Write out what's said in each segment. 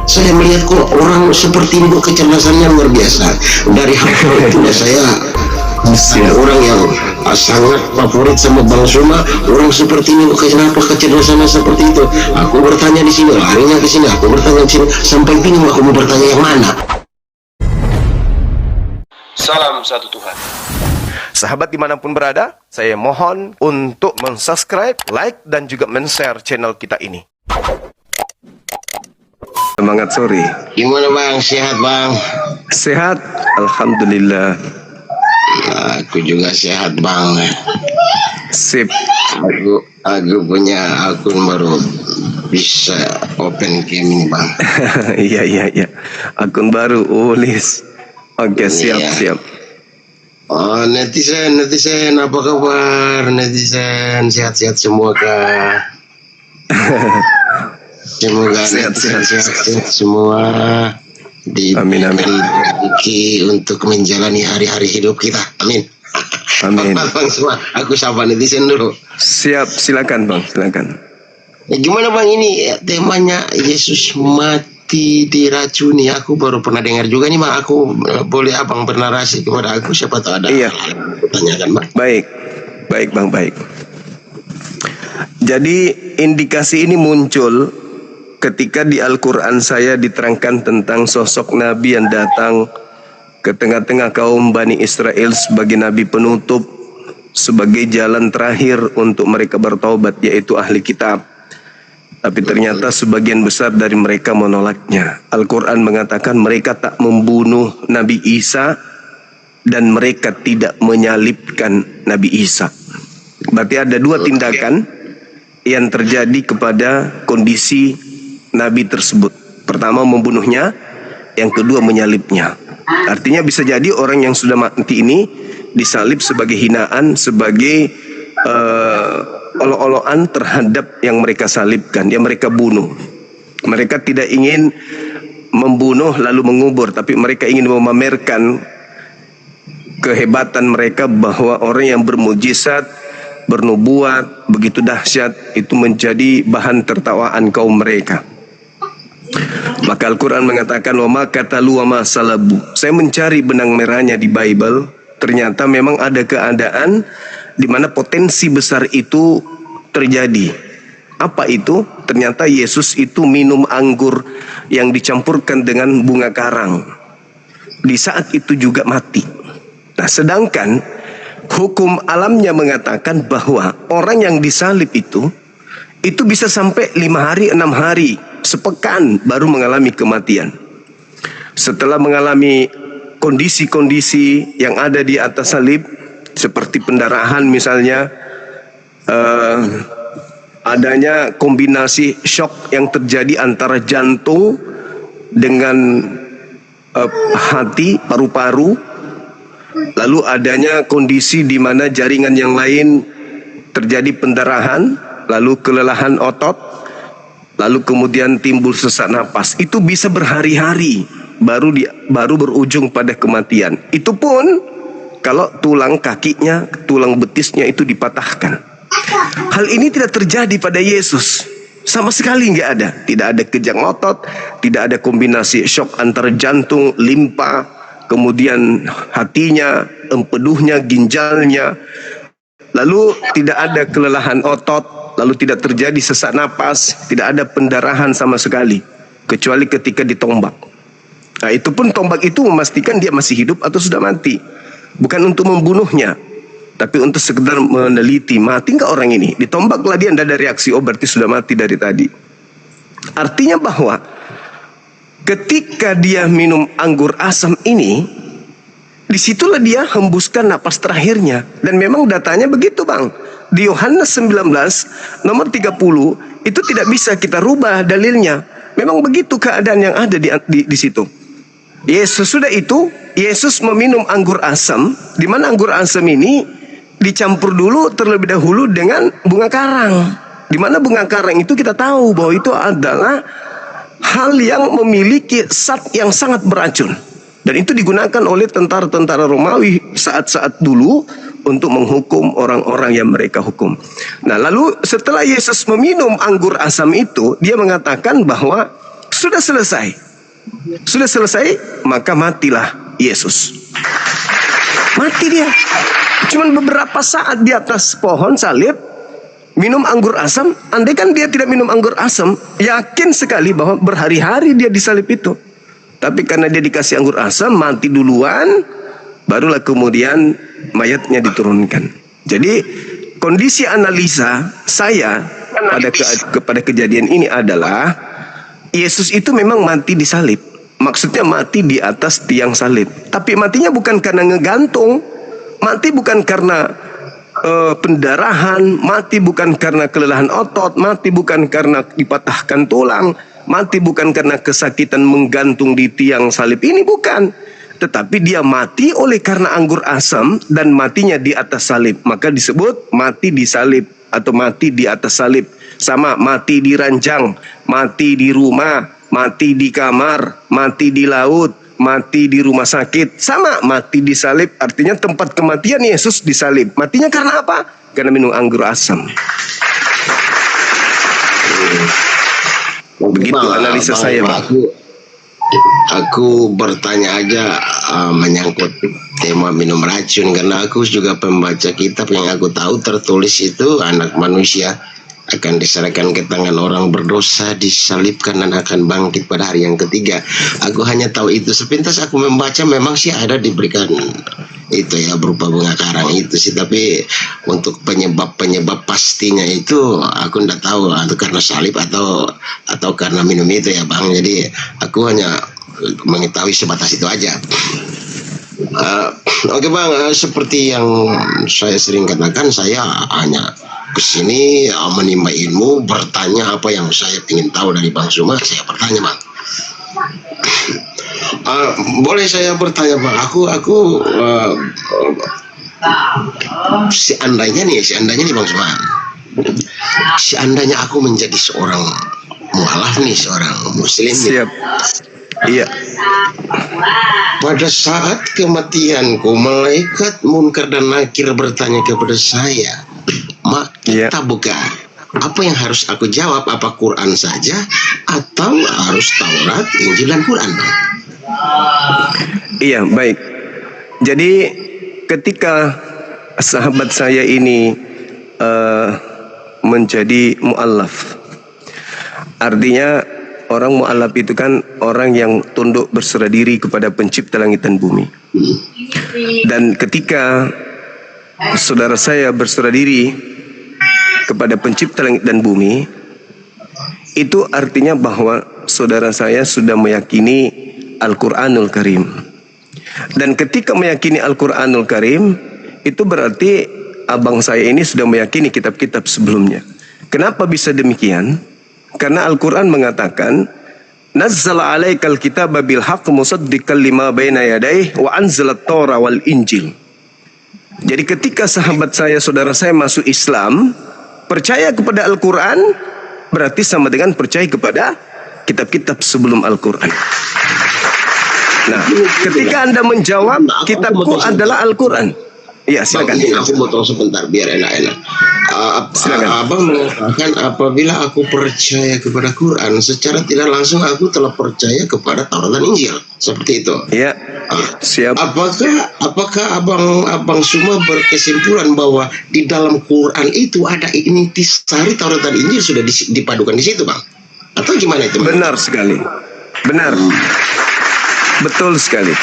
Saya melihat kok orang seperti ini kok kecerdasannya luar biasa. Dari hal itu saya ada orang yang sangat favorit sama Bang Suma. Orang seperti ini kok kenapa kecerdasannya seperti itu? Aku bertanya di sini, larinya ke sini. Aku bertanya di sini, sampai bingung aku mau bertanya yang mana. Salam satu Tuhan. Sahabat dimanapun berada, saya mohon untuk mensubscribe, like, dan juga men-share channel kita ini. Semangat sore. Gimana Bang? Sehat Bang? Sehat, Alhamdulillah. Aku juga sehat Bang. Sip. Aku punya akun baru, bisa open game ini Bang. Iya. Akun baru, Ulis. Oke, siap. Oh, netizen, apa kabar? Netizen, sehat-sehat semua kah? Semoga sehat semua, amin. Rezeki untuk menjalani hari-hari hidup kita. Amin. Bang, semua, aku sapa netizen dulu. Siap, silakan Bang, silakan. Gimana Bang, ini temanya Yesus mati diracuni. Aku baru pernah dengar juga nih Bang. Aku boleh Abang bernarasi kepada aku, siapa tahu ada iya. Tanyakan Bang. Baik Bang, baik. Jadi indikasi ini muncul ketika di Al-Quran saya diterangkan tentang sosok Nabi yang datang ke tengah-tengah kaum Bani Israel sebagai Nabi penutup, sebagai jalan terakhir untuk mereka bertaubat, yaitu ahli kitab. Tapi ternyata sebagian besar dari mereka menolaknya. Al-Quran mengatakan mereka tak membunuh Nabi Isa dan mereka tidak menyalibkan Nabi Isa. Berarti ada dua tindakan yang terjadi kepada kondisi Nabi tersebut. Pertama membunuhnya, yang kedua menyalibnya. Artinya bisa jadi orang yang sudah mati ini disalib sebagai hinaan, sebagai olok-olokan terhadap yang mereka salibkan, yang mereka bunuh. Mereka tidak ingin membunuh lalu mengubur, tapi mereka ingin memamerkan kehebatan mereka bahwa orang yang bermujizat, bernubuat begitu dahsyat itu menjadi bahan tertawaan kaum mereka. Maka Al-Quran mengatakan wa ma qatalu wa ma salabu. Saya mencari benang merahnya di Bible. Ternyata memang ada keadaan di mana potensi besar itu terjadi. Apa itu? Ternyata Yesus itu minum anggur yang dicampurkan dengan bunga karang. Di saat itu juga mati. Nah, sedangkan hukum alamnya mengatakan bahwa orang yang disalib itu bisa sampai 5 hari, 6 hari, sepekan baru mengalami kematian. Setelah mengalami kondisi-kondisi yang ada di atas salib, seperti pendarahan misalnya, adanya kombinasi shock yang terjadi antara jantung dengan hati, paru-paru, lalu adanya kondisi di mana jaringan yang lain terjadi pendarahan, lalu kelelahan otot, lalu kemudian timbul sesak napas. Itu bisa berhari-hari baru berujung pada kematian. Itu pun kalau tulang kakinya, tulang betisnya itu dipatahkan. Hal ini tidak terjadi pada Yesus. Sama sekali nggak ada. Tidak ada kejang otot, tidak ada kombinasi shock antara jantung, limpa, kemudian hatinya, empeduhnya, ginjalnya. Lalu tidak ada kelelahan otot, lalu tidak terjadi sesak napas, tidak ada pendarahan sama sekali, kecuali ketika ditombak. Nah, itu pun tombak itu memastikan dia masih hidup atau sudah mati. Bukan untuk membunuhnya, tapi untuk sekedar meneliti, mati nggak orang ini. Ditombaklah dia, tidak ada reaksi, oh berarti sudah mati dari tadi. Artinya bahwa ketika dia minum anggur asam ini, disitulah dia hembuskan napas terakhirnya. Dan memang datanya begitu Bang. Di Yohanes 19 nomor 30 itu tidak bisa kita rubah dalilnya. Memang begitu keadaan yang ada di situ. Yesus sudah itu, Yesus meminum anggur asam, di mana anggur asam ini dicampur dulu terlebih dahulu dengan bunga karang. Di mana bunga karang itu kita tahu bahwa itu adalah hal yang memiliki zat yang sangat beracun. Dan itu digunakan oleh tentara-tentara Romawi saat-saat dulu untuk menghukum orang-orang yang mereka hukum. Nah, lalu setelah Yesus meminum anggur asam itu, dia mengatakan bahwa Sudah selesai. Sudah selesai, maka matilah Yesus. Mati dia. Cuman beberapa saat di atas pohon salib, minum anggur asam. Andai kan dia tidak minum anggur asam, yakin sekali bahwa berhari-hari dia disalib itu. Tapi karena dia dikasih anggur asam, mati duluan, barulah kemudian mayatnya diturunkan. Jadi kondisi analisa saya pada kejadian ini adalah Yesus itu memang mati di salib. Maksudnya mati di atas tiang salib. Tapi matinya bukan karena ngegantung. Mati bukan karena pendarahan. Mati bukan karena kelelahan otot. Mati bukan karena dipatahkan tulang. Mati bukan karena kesakitan menggantung di tiang salib ini, bukan. Tetapi dia mati oleh karena anggur asam dan matinya di atas salib. Maka disebut mati di salib atau mati di atas salib. Sama mati di ranjang, mati di rumah, mati di kamar, mati di laut, mati di rumah sakit. Sama mati di salib, artinya tempat kematian Yesus di salib. Matinya karena apa? Karena minum anggur asam. Begitu analisa saya, Pak. Aku bertanya aja menyangkut tema minum racun, karena aku juga pembaca kitab yang aku tahu tertulis itu anak manusia akan diserahkan ke tangan orang berdosa, disalibkan dan akan bangkit pada hari yang ketiga. Aku hanya tahu itu sepintas. Aku membaca memang sih ada diberikan itu ya berupa bunga karang itu sih, tapi untuk penyebab pastinya itu aku tidak tahu, atau karena salib atau karena minum itu ya Bang. Jadi aku hanya mengetahui sebatas itu aja. Oke Bang, seperti yang saya sering katakan, saya hanya kesini menimba ilmu, bertanya apa yang saya ingin tahu dari Bang Suma, saya bertanya Bang. Boleh saya bertanya Bang? Aku seandainya nih Bang Suma, seandainya aku menjadi seorang mualaf nih, seorang muslim nih. Siap. Iya. Pada saat kematianku, malaikat munkar dan nakir bertanya kepada saya, kita buka. Apa yang harus aku jawab? Apa Quran saja atau harus Taurat, Injil dan Quran? Iya, baik. Jadi ketika sahabat saya ini menjadi mu'allaf, artinya orang mu'allaf itu kan orang yang tunduk berserah diri kepada pencipta langit dan bumi. Dan ketika saudara saya berserah diri kepada pencipta langit dan bumi, itu artinya bahwa saudara saya sudah meyakini Al-Quranul Karim. Dan ketika meyakini Al-Quranul Karim, itu berarti abang saya ini sudah meyakini kitab-kitab sebelumnya. Kenapa bisa demikian? Karena Al-Quran mengatakan, Nazzala alaikal kitaba bil haqq musaddiqan lima baina yadayhi wa anzalat Taurah wal Injil. Jadi ketika sahabat saya, saudara saya masuk Islam, percaya kepada Al-Quran, berarti sama dengan percaya kepada kitab-kitab sebelum Al-Quran. Nah, ketika Anda menjawab, kitabku adalah Al-Quran. Iya, silakan. Aku potong sebentar biar enak-enak. Abang mengatakan apabila aku percaya kepada Quran, secara tidak langsung aku telah percaya kepada Taurat dan Injil. Seperti itu. Iya. Siap. Apakah abang Suma berkesimpulan bahwa di dalam Quran itu ada intisari Taurat dan Injil sudah dipadukan di situ, Bang? Atau gimana itu? Benar sekali. Benar. Betul sekali.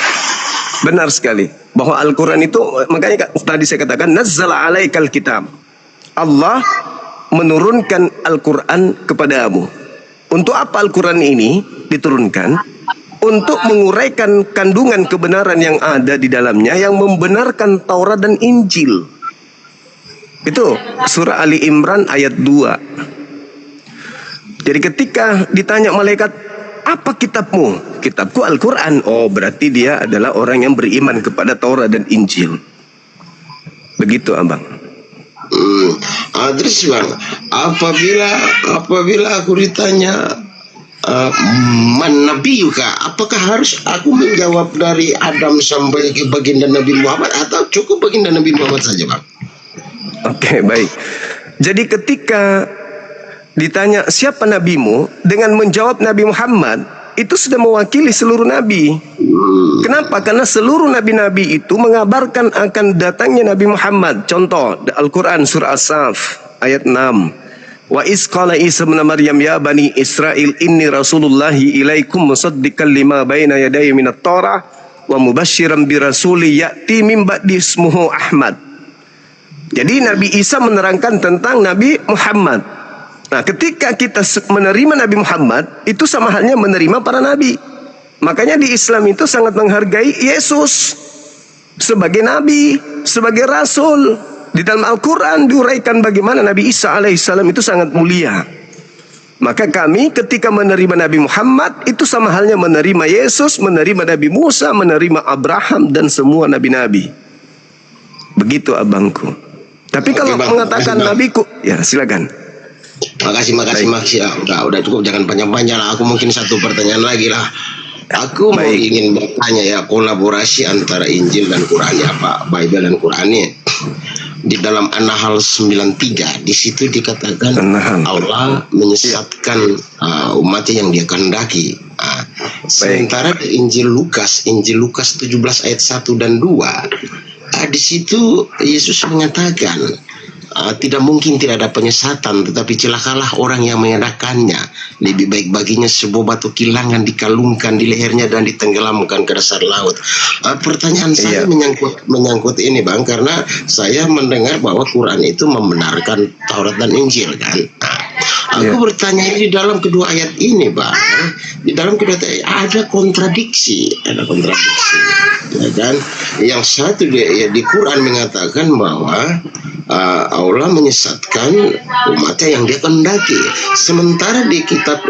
Benar sekali. Bahwa Al-Quran itu, makanya tadi saya katakan, Nazzala alaikal kitab. Allah menurunkan Al-Quran kepadamu. Untuk apa Al-Quran ini diturunkan? Untuk menguraikan kandungan kebenaran yang ada di dalamnya, yang membenarkan Taurat dan Injil. Itu surah Ali Imran ayat 2. Jadi ketika ditanya malaikat, apa kitabmu? Kitabku Al-Quran. Oh, berarti dia adalah orang yang beriman kepada Taurat dan Injil. Begitu, abang. Terus Bang, apabila aku ditanya man nabiyuka, apakah harus aku menjawab dari Adam sampai ke baginda Nabi Muhammad, atau cukup baginda Nabi Muhammad saja, Bang? Oke, baik. Jadi ketika ditanya siapa nabimu, dengan menjawab Nabi Muhammad, itu sudah mewakili seluruh nabi. Kenapa? Karena seluruh nabi-nabi itu mengabarkan akan datangnya Nabi Muhammad. Contoh Al-Quran surah As-Saff ayat 6. Wa iz qala Isa ibn Maryam ya bani Israil inni rasulullahi ilaikum musaddiqan lima baina yadayya minat Taurah wa mubasysyiran bi rasuli ya'ti min ba'di ismuhu Ahmad. Jadi Nabi Isa menerangkan tentang Nabi Muhammad. Nah, ketika kita menerima Nabi Muhammad, itu sama halnya menerima para nabi. Makanya di Islam itu sangat menghargai Yesus sebagai nabi, sebagai rasul. Di dalam Al-Quran diuraikan bagaimana Nabi Isa alaihissalam itu sangat mulia. Maka kami ketika menerima Nabi Muhammad, itu sama halnya menerima Yesus, menerima Nabi Musa, menerima Abraham, dan semua nabi-nabi. Begitu abangku. Tapi kalau Bang, mengatakan makasih, nabiku, ya silakan. Makasih ya. Udah cukup, jangan panjang-panjang lah. Aku mungkin satu pertanyaan lagi lah. Aku ingin bertanya ya, kolaborasi antara Injil dan Quran ya Pak, Bible dan Quran ini. Di dalam An-Nahl 93 di situ dikatakan Allah menyesatkan umatnya yang dia kehendaki. Sementara Injil Lukas 17 ayat 1 dan 2 di situ Yesus mengatakan tidak mungkin tidak ada penyesatan, tetapi celakalah orang yang mengadakannya. Lebih baik baginya sebuah batu kilangan dikalungkan di lehernya dan ditenggelamkan ke dasar laut. Pertanyaan saya menyangkut ini Bang, karena saya mendengar bahwa Quran itu membenarkan Taurat dan Injil kan. Aku bertanya di dalam kedua ayat ini Bang, di dalam kedua ayat ada kontradiksi, ya kan? Yang satu di Quran mengatakan bahwa Allah menyesatkan umatnya yang dia kehendaki. Sementara di kitab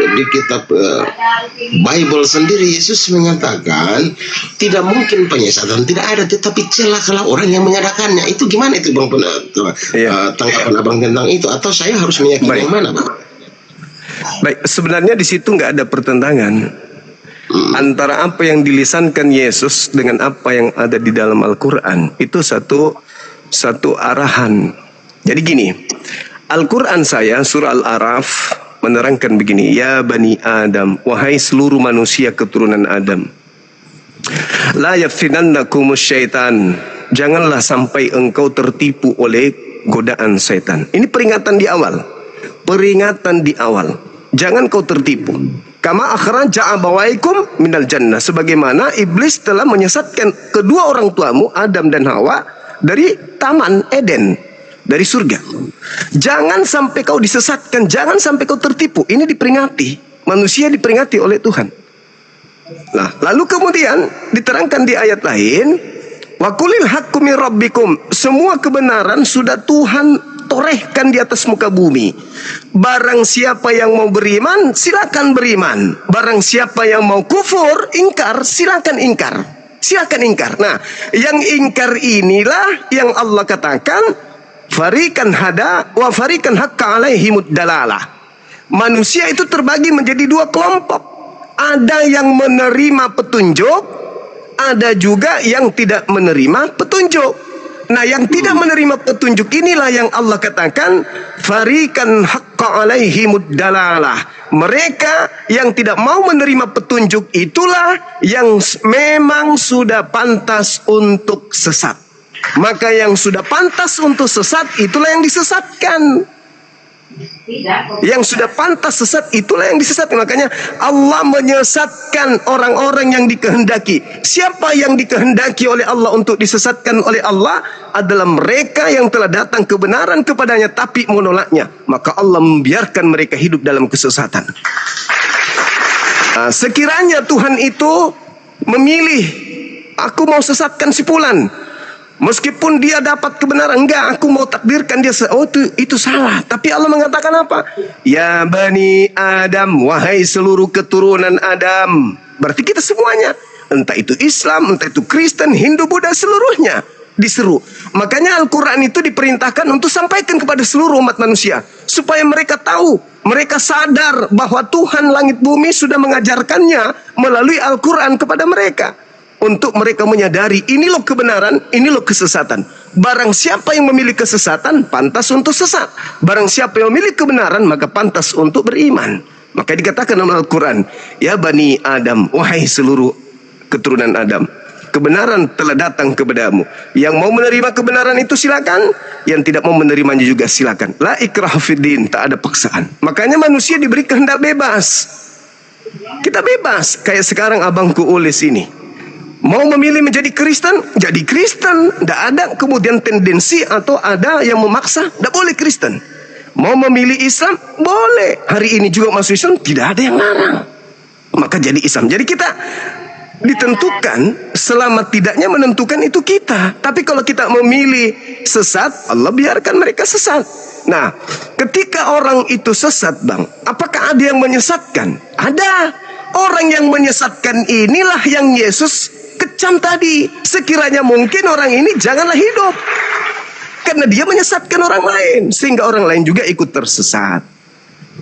Bible sendiri Yesus mengatakan tidak mungkin penyesatan, tidak ada, tetapi celakalah orang yang mengadakannya. Itu gimana itu Bang? Tanggapan Abang tentang itu, atau saya harus meyakini yang mana Bang? Baik, sebenarnya di situ nggak ada pertentangan antara apa yang dilisankan Yesus dengan apa yang ada di dalam Al-Quran. Itu satu arahan. Jadi gini, Al-Quran saya surah Al-A'raf menerangkan begini, ya bani Adam, wahai seluruh manusia keturunan Adam, la yaftinannakumus syaitan, janganlah sampai engkau tertipu oleh godaan setan. Ini peringatan di awal. Jangan kau tertipu. Kama akhraja abawaikum minal jannah, sebagaimana iblis telah menyesatkan kedua orang tuamu Adam dan Hawa dari taman Eden, dari surga. Jangan sampai kau disesatkan, jangan sampai kau tertipu. Ini diperingati, manusia diperingati oleh Tuhan. Nah, lalu kemudian diterangkan di ayat lain, wa qulil haqqu mir rabbikum, semua kebenaran sudah Tuhan torehkan di atas muka bumi. Barang siapa yang mau beriman, silakan beriman. Barang siapa yang mau kufur, ingkar, silakan ingkar. Silakan ingkar. Nah, yang ingkar inilah yang Allah katakan, farikan hada wa farikan hakka alaihimud dalalah. Manusia itu terbagi menjadi dua kelompok. Ada yang menerima petunjuk, ada juga yang tidak menerima petunjuk. Nah, yang tidak menerima petunjuk inilah yang Allah katakan farikan haqqa alaihimud dalalah. Mereka yang tidak mau menerima petunjuk itulah yang memang sudah pantas untuk sesat. Maka yang sudah pantas untuk sesat itulah yang disesatkan. Yang sudah pantas sesat itulah yang disesatkan. Makanya Allah menyesatkan orang-orang yang dikehendaki. Siapa yang dikehendaki oleh Allah untuk disesatkan oleh Allah adalah mereka yang telah datang kebenaran kepadanya tapi menolaknya. Maka Allah membiarkan mereka hidup dalam kesesatan. Nah, sekiranya Tuhan itu memilih, aku mau sesatkan si fulan, meskipun dia dapat kebenaran, enggak, aku mau takdirkan dia. Itu salah. Tapi Allah mengatakan apa? Ya bani Adam, wahai seluruh keturunan Adam. Berarti kita semuanya, entah itu Islam, entah itu Kristen, Hindu, Buddha, seluruhnya diseru. Makanya Al-Quran itu diperintahkan untuk sampaikan kepada seluruh umat manusia, supaya mereka tahu, mereka sadar bahwa Tuhan langit bumi sudah mengajarkannya melalui Al-Quran kepada mereka. Untuk mereka menyadari, ini loh kebenaran, ini loh kesesatan. Barang siapa yang memilih kesesatan, pantas untuk sesat. Barang siapa yang memilih kebenaran, maka pantas untuk beriman. Maka dikatakan dalam Al-Quran, ya Bani Adam, wahai seluruh keturunan Adam, kebenaran telah datang kepadamu. Yang mau menerima kebenaran itu silakan, yang tidak mau menerimanya juga silakan. La ikraha fiddin, tak ada paksaan. Makanya manusia diberi kehendak bebas. Kita bebas. Kayak sekarang abangku Ulis ini, mau memilih menjadi Kristen, jadi Kristen. Tidak ada kemudian tendensi atau ada yang memaksa, tidak boleh Kristen. Mau memilih Islam, boleh. Hari ini juga masuk Islam, tidak ada yang larang. Maka jadi Islam. Jadi kita ditentukan, selama tidaknya menentukan itu kita. Tapi kalau kita memilih sesat, Allah biarkan mereka sesat. Nah, ketika orang itu sesat, Bang, apakah ada yang menyesatkan? Ada. Orang yang menyesatkan inilah yang Yesus kecam tadi. Sekiranya mungkin orang ini janganlah hidup, karena dia menyesatkan orang lain, sehingga orang lain juga ikut tersesat.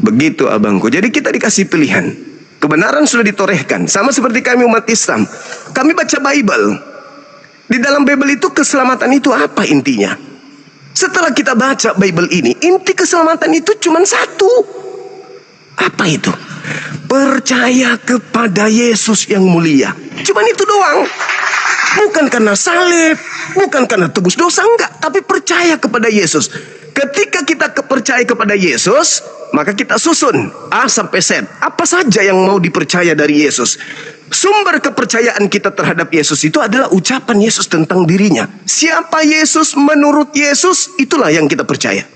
Begitu abangku. Jadi kita dikasih pilihan. Kebenaran sudah ditorehkan. Sama seperti kami umat Islam, kami baca Bible. Di dalam Bible itu keselamatan itu apa intinya? Setelah kita baca Bible ini, inti keselamatan itu cuma satu. Apa itu? Percaya kepada Yesus yang mulia. Cuman itu doang. Bukan karena salib, bukan karena tebus dosa, enggak. Tapi percaya kepada Yesus. Ketika kita percaya kepada Yesus, maka kita susun A sampai Z. Apa saja yang mau dipercaya dari Yesus. Sumber kepercayaan kita terhadap Yesus itu adalah ucapan Yesus tentang dirinya. Siapa Yesus menurut Yesus, itulah yang kita percaya.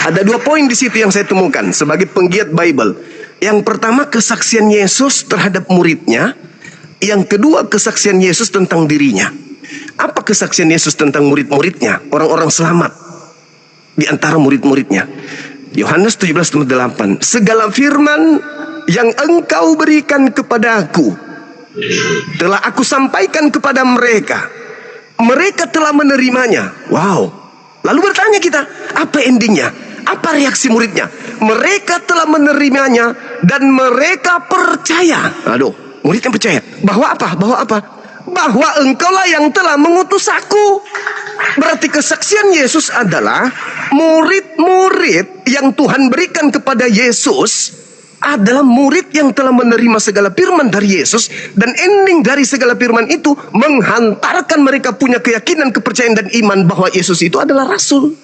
Ada 2 poin di situ yang saya temukan sebagai penggiat Bible. Yang pertama, kesaksian Yesus terhadap muridnya. Yang kedua, kesaksian Yesus tentang dirinya. Apa kesaksian Yesus tentang murid-muridnya? Orang-orang selamat di antara murid-muridnya. Yohanes 17:8. Segala firman yang engkau berikan kepadaku telah aku sampaikan kepada mereka. Mereka telah menerimanya. Wow. Lalu bertanya kita, apa endingnya? Apa reaksi muridnya? Mereka telah menerimanya dan mereka percaya. Aduh, muridnya percaya. Bahwa apa? Bahwa apa? Bahwa engkaulah yang telah mengutus aku. Berarti kesaksian Yesus adalah murid-murid yang Tuhan berikan kepada Yesus adalah murid yang telah menerima segala firman dari Yesus, dan ending dari segala firman itu menghantarkan mereka punya keyakinan, kepercayaan dan iman bahwa Yesus itu adalah rasul.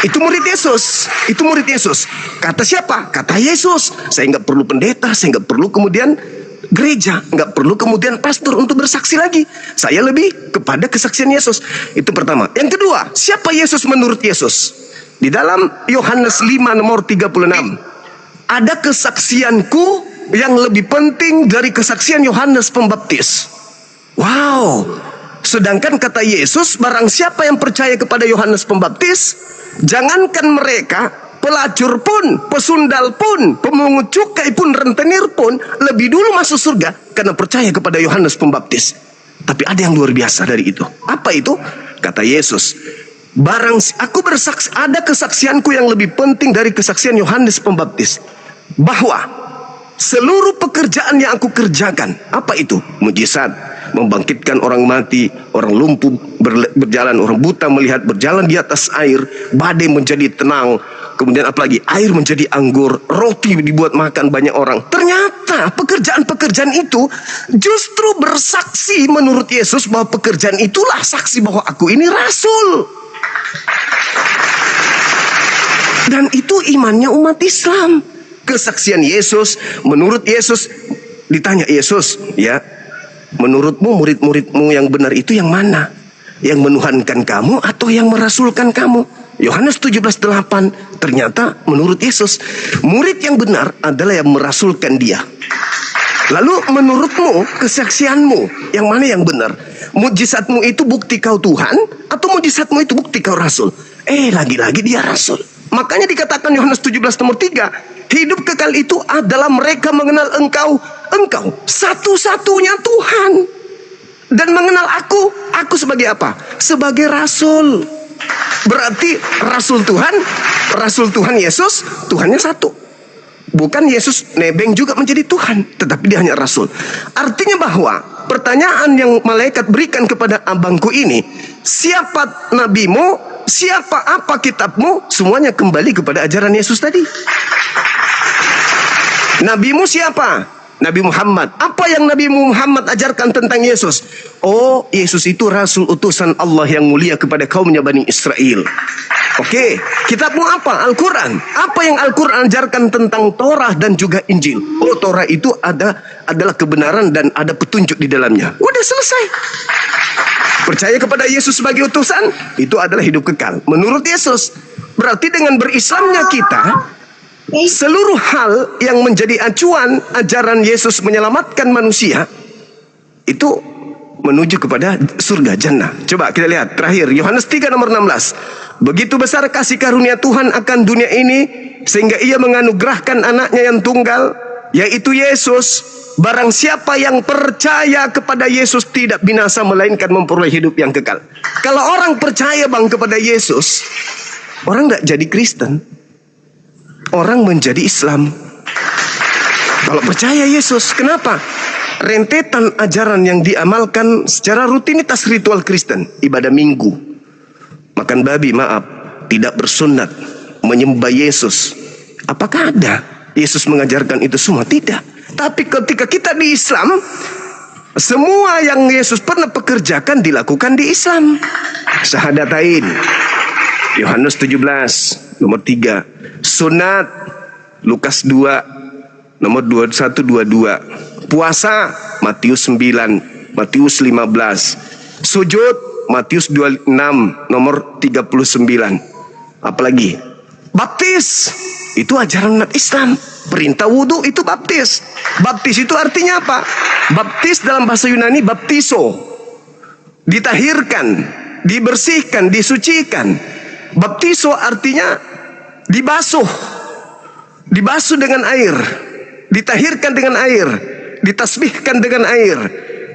Itu murid Yesus. Itu murid Yesus. Kata siapa? Kata Yesus. Saya nggak perlu pendeta, saya nggak perlu kemudian gereja, nggak perlu kemudian pastor untuk bersaksi lagi. Saya lebih kepada kesaksian Yesus. Itu pertama. Yang kedua, siapa Yesus menurut Yesus? Di dalam Yohanes 5 nomor 36, ada kesaksianku yang lebih penting dari kesaksian Yohanes Pembaptis. Wow. Sedangkan kata Yesus, barang siapa yang percaya kepada Yohanes Pembaptis, jangankan mereka, pelacur pun, pesundal pun, pemungut cukai pun, rentenir pun lebih dulu masuk surga karena percaya kepada Yohanes Pembaptis. Tapi ada yang luar biasa dari itu. Apa itu? Kata Yesus, barang aku bersaksi, ada kesaksianku yang lebih penting dari kesaksian Yohanes Pembaptis, bahwa seluruh pekerjaan yang aku kerjakan, apa itu? Mujizat, membangkitkan orang mati, orang lumpuh berjalan, orang buta melihat, berjalan di atas air, badai menjadi tenang, kemudian apalagi air menjadi anggur, roti dibuat makan banyak orang. Ternyata pekerjaan-pekerjaan itu justru bersaksi menurut Yesus bahwa pekerjaan itulah saksi bahwa aku ini rasul. Dan itu imannya umat Islam. Kesaksian Yesus, menurut Yesus, ditanya Yesus, ya, menurutmu murid-muridmu yang benar itu yang mana? Yang menuhankan kamu atau yang merasulkan kamu? Yohanes 17:8. Ternyata menurut Yesus, murid yang benar adalah yang merasulkan dia. Lalu menurutmu, kesaksianmu, yang mana yang benar? Mujizatmu itu bukti kau Tuhan atau mujizatmu itu bukti kau rasul? Lagi-lagi dia rasul. Makanya dikatakan Yohanes 17 nomor 3, hidup kekal itu adalah mereka mengenal engkau satu-satunya Tuhan, dan mengenal aku sebagai apa? Sebagai rasul. Berarti rasul Tuhan Yesus, Tuhannya satu. Bukan Yesus nebeng juga menjadi Tuhan, tetapi dia hanya rasul. Artinya bahwa pertanyaan yang malaikat berikan kepada abangku ini, siapa nabimu, siapa apa kitabmu, semuanya kembali kepada ajaran Yesus tadi. Nabimu siapa? Nabi Muhammad. Apa yang Nabi Muhammad ajarkan tentang Yesus? Oh, Yesus itu rasul utusan Allah yang mulia kepada kaumnya Bani Israel. Oke, kitabmu apa? Al-Quran. Apa yang Al-Quran ajarkan tentang Torah dan juga Injil? Oh, Torah itu adalah kebenaran dan ada petunjuk di dalamnya. Udah selesai. Percaya kepada Yesus sebagai utusan, itu adalah hidup kekal. Menurut Yesus, berarti dengan berislamnya kita, seluruh hal yang menjadi acuan ajaran Yesus menyelamatkan manusia itu menuju kepada surga jannah. Coba kita lihat terakhir Yohanes 3 nomor 16. Begitu besar kasih karunia Tuhan akan dunia ini sehingga ia menganugerahkan anaknya yang tunggal, yaitu Yesus. Barang siapa yang percaya kepada Yesus tidak binasa melainkan memperoleh hidup yang kekal. Kalau orang percaya kepada Yesus, orang tidak jadi Kristen, orang menjadi Islam. Kalau percaya Yesus, kenapa? Rentetan ajaran yang diamalkan secara rutinitas ritual Kristen, ibadah minggu, makan babi, maaf, tidak bersunat, menyembah Yesus. Apakah ada Yesus mengajarkan itu semua? Tidak. Tapi ketika kita di Islam, semua yang Yesus pernah pekerjakan dilakukan di Islam. Syahadatain, Yohanes 17 nomor 3. Sunat, Lukas 2 nomor 21-22. Puasa, Matius 9, Matius 15. Sujud, Matius 26 nomor 39. Apalagi? Baptis, itu ajaran umat Islam. Perintah wudhu itu baptis. Baptis itu artinya apa? Baptis dalam bahasa Yunani baptiso, ditahirkan, dibersihkan, disucikan. Baptiso artinya dibasuh, dibasuh dengan air, ditahirkan dengan air, ditasbihkan dengan air,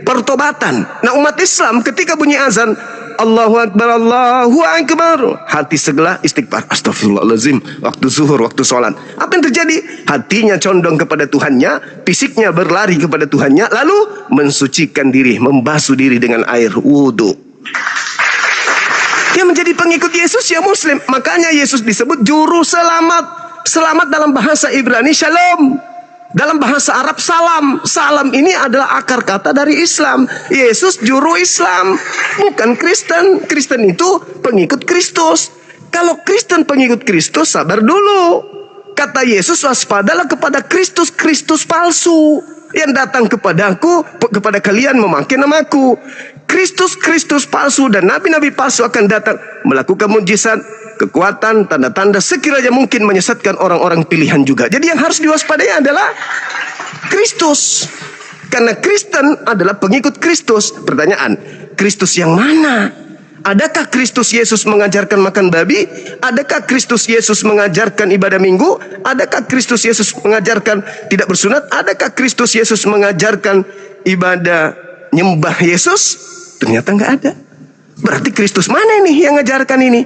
pertobatan. Nah, umat Islam ketika bunyi azan Allahu Akbar, Allahu Akbar, hati segala istighfar, astagfirullahaladzim, waktu zuhur, waktu sholat. Apa yang terjadi? Hatinya condong kepada Tuhannya, fisiknya berlari kepada Tuhannya, lalu mensucikan diri, membasuh diri dengan air wudhu. Dia menjadi pengikut Yesus, ya Muslim. Makanya Yesus disebut juru selamat. Selamat dalam bahasa Ibrani shalom, dalam bahasa Arab salam. Salam ini adalah akar kata dari Islam. Yesus juru Islam, bukan Kristen. Kristen itu pengikut Kristus. Kalau Kristen pengikut Kristus, sabar dulu. Kata Yesus, waspadalah kepada Kristus palsu yang datang kepadaku, kepada kalian memakai namaku. Kristus palsu dan nabi-nabi palsu akan datang melakukan mujizat, kekuatan, tanda-tanda sekiranya mungkin menyesatkan orang-orang pilihan juga. Jadi yang harus diwaspadai adalah Kristus. Karena Kristen adalah pengikut Kristus. Pertanyaan, Kristus yang mana? Adakah Kristus Yesus mengajarkan makan babi? Adakah Kristus Yesus mengajarkan ibadah minggu? Adakah Kristus Yesus mengajarkan tidak bersunat? Adakah Kristus Yesus mengajarkan ibadah nyembah Yesus? Ternyata nggak ada. Berarti Kristus mana nih yang ngajarkan ini?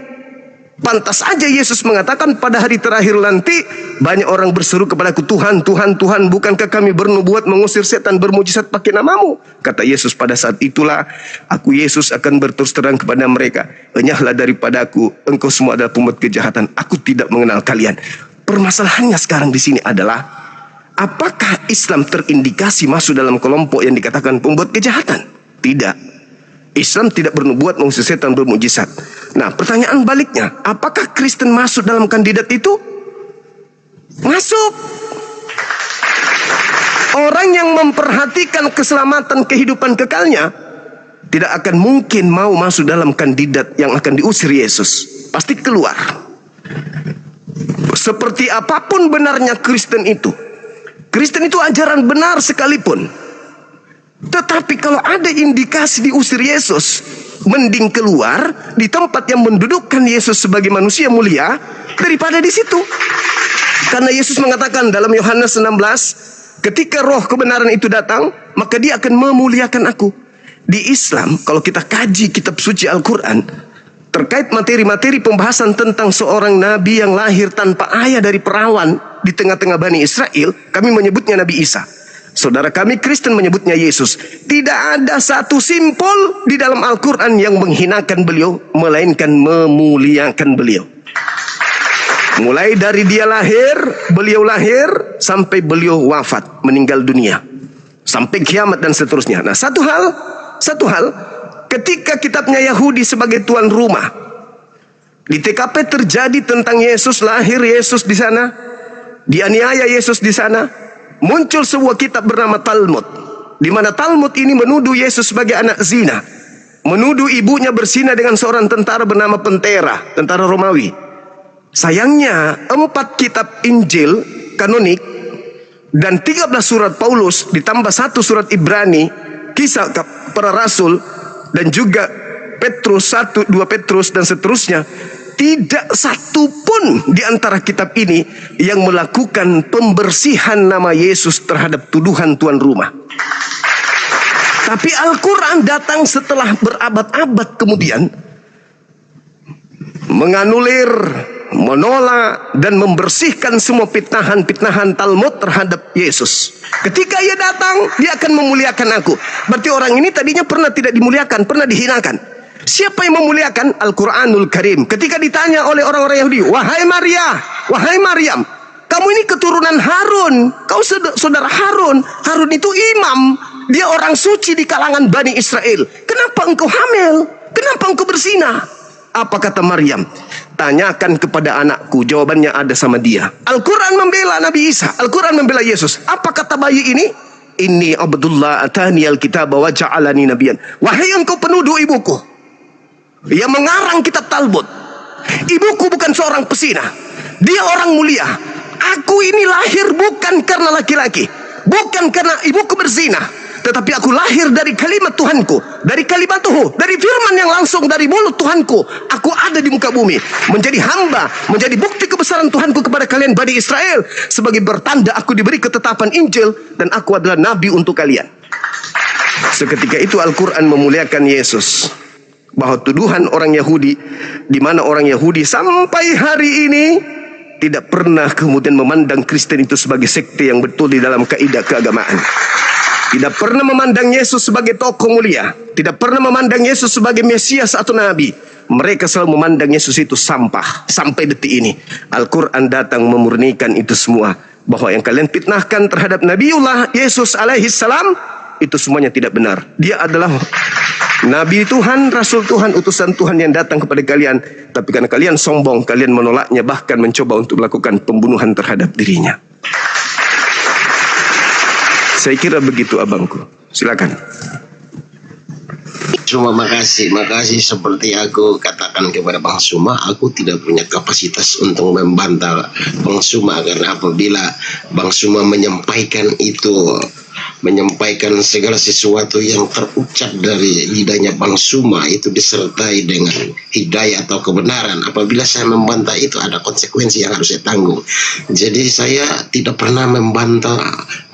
Pantas aja Yesus mengatakan pada hari terakhir nanti banyak orang berseru kepadaku, Tuhan, Tuhan, Tuhan, bukankah kami bernubuat mengusir setan, bermujizat pakai namamu? Kata Yesus, pada saat itulah aku Yesus akan berterus terang kepada mereka, enyahlah daripadaku, engkau semua adalah pembuat kejahatan, aku tidak mengenal kalian. Permasalahannya sekarang di sini adalah, apakah Islam terindikasi masuk dalam kelompok yang dikatakan pembuat kejahatan? Tidak. Islam tidak bernubuat mengusir setan, bermujizat. Nah, pertanyaan baliknya, apakah Kristen masuk dalam kandidat itu? Masuk. Orang yang memperhatikan keselamatan kehidupan kekalnya tidak akan mungkin mau masuk dalam kandidat yang akan diusir Yesus. Pasti keluar. Seperti apapun benarnya Kristen itu ajaran benar sekalipun, tetapi kalau ada indikasi diusir Yesus, mending keluar di tempat yang mendudukkan Yesus sebagai manusia mulia daripada di situ. Karena Yesus mengatakan dalam Yohanes 16, ketika roh kebenaran itu datang, maka dia akan memuliakan aku. Di Islam, kalau kita kaji kitab suci Al-Quran, terkait materi-materi pembahasan tentang seorang nabi yang lahir tanpa ayah dari perawan di tengah-tengah Bani Israel, kami menyebutnya Nabi Isa. Saudara kami Kristen menyebutnya Yesus. Tidak ada satu simbol di dalam Al-Quran yang menghinakan beliau, melainkan memuliakan beliau. Mulai dari dia lahir, sampai beliau wafat, meninggal dunia, sampai kiamat dan seterusnya. Nah, satu hal, ketika kitabnya Yahudi sebagai tuan rumah, di TKP terjadi tentang Yesus, lahir Yesus di sana, dianiaya Yesus di sana, muncul sebuah kitab bernama Talmud, di mana Talmud ini menuduh Yesus sebagai anak zina, menuduh ibunya berzina dengan seorang tentara bernama Pentera, tentara Romawi. Sayangnya 4 kitab Injil kanonik dan 13 surat Paulus ditambah 1 surat Ibrani, kisah para rasul, dan juga Petrus 1, 2 Petrus dan seterusnya, tidak satu pun di antara kitab ini yang melakukan pembersihan nama Yesus terhadap tuduhan tuan rumah. Tapi Al-Quran datang setelah berabad-abad kemudian, menganulir, menolak, dan membersihkan semua pitnahan-pitnahan Talmud terhadap Yesus. Ketika ia datang, dia akan memuliakan aku. Berarti orang ini tadinya pernah tidak dimuliakan, pernah dihinakan. Siapa yang memuliakan? Al-Quranul Karim. Ketika ditanya oleh orang-orang Yahudi, wahai Maryam, kamu ini keturunan Harun, kau saudara Harun. Harun itu imam, dia orang suci di kalangan Bani Israel. Kenapa engkau hamil? Kenapa engkau berzina? Apa kata Maryam? Tanyakan kepada anakku, jawabannya ada sama dia. Al-Quran membela Nabi Isa, Al-Quran membela Yesus. Apa kata bayi ini? Inni Abdullah atani al-kitaba wa ja'alani nabiyan. Wahai engkau penuduh ibuku yang mengarang kitab Talmud, ibuku bukan seorang pesinah, dia orang mulia. Aku ini lahir bukan karena laki-laki, bukan karena ibuku berzina, tetapi aku lahir dari kalimat Tuhanku, dari kalimatuhu, dari firman yang langsung dari mulut Tuhanku. Aku ada di muka bumi menjadi hamba, menjadi bukti kebesaran Tuhanku kepada kalian Bani Israel, sebagai bertanda aku diberi ketetapan Injil dan aku adalah nabi untuk kalian. Seketika itu Al-Quran memuliakan Yesus. Bahwa tuduhan orang Yahudi, di mana orang Yahudi sampai hari ini tidak pernah kemudian memandang Kristen itu sebagai sekte yang betul di dalam kaidah keagamaan. Tidak pernah memandang Yesus sebagai tokoh mulia, tidak pernah memandang Yesus sebagai Mesias atau Nabi. Mereka selalu memandang Yesus itu sampah. Sampai detik ini Al-Quran datang memurnikan itu semua, bahwa yang kalian fitnahkan terhadap Nabiullah Yesus alaihi salam itu semuanya tidak benar. Dia adalah Nabi Tuhan, Rasul Tuhan, utusan Tuhan yang datang kepada kalian. Tapi karena kalian sombong, kalian menolaknya, bahkan mencoba untuk melakukan pembunuhan terhadap dirinya. Saya kira begitu abangku. Silakan. Cuma makasih seperti aku katakan kepada Bang Suma, aku tidak punya kapasitas untuk membantah Bang Suma, karena apabila Bang Suma menyampaikan segala sesuatu yang terucap dari lidahnya Bang Suma itu disertai dengan hidayah atau kebenaran, apabila saya membantah itu ada konsekuensi yang harus saya tanggung. Jadi saya tidak pernah membantah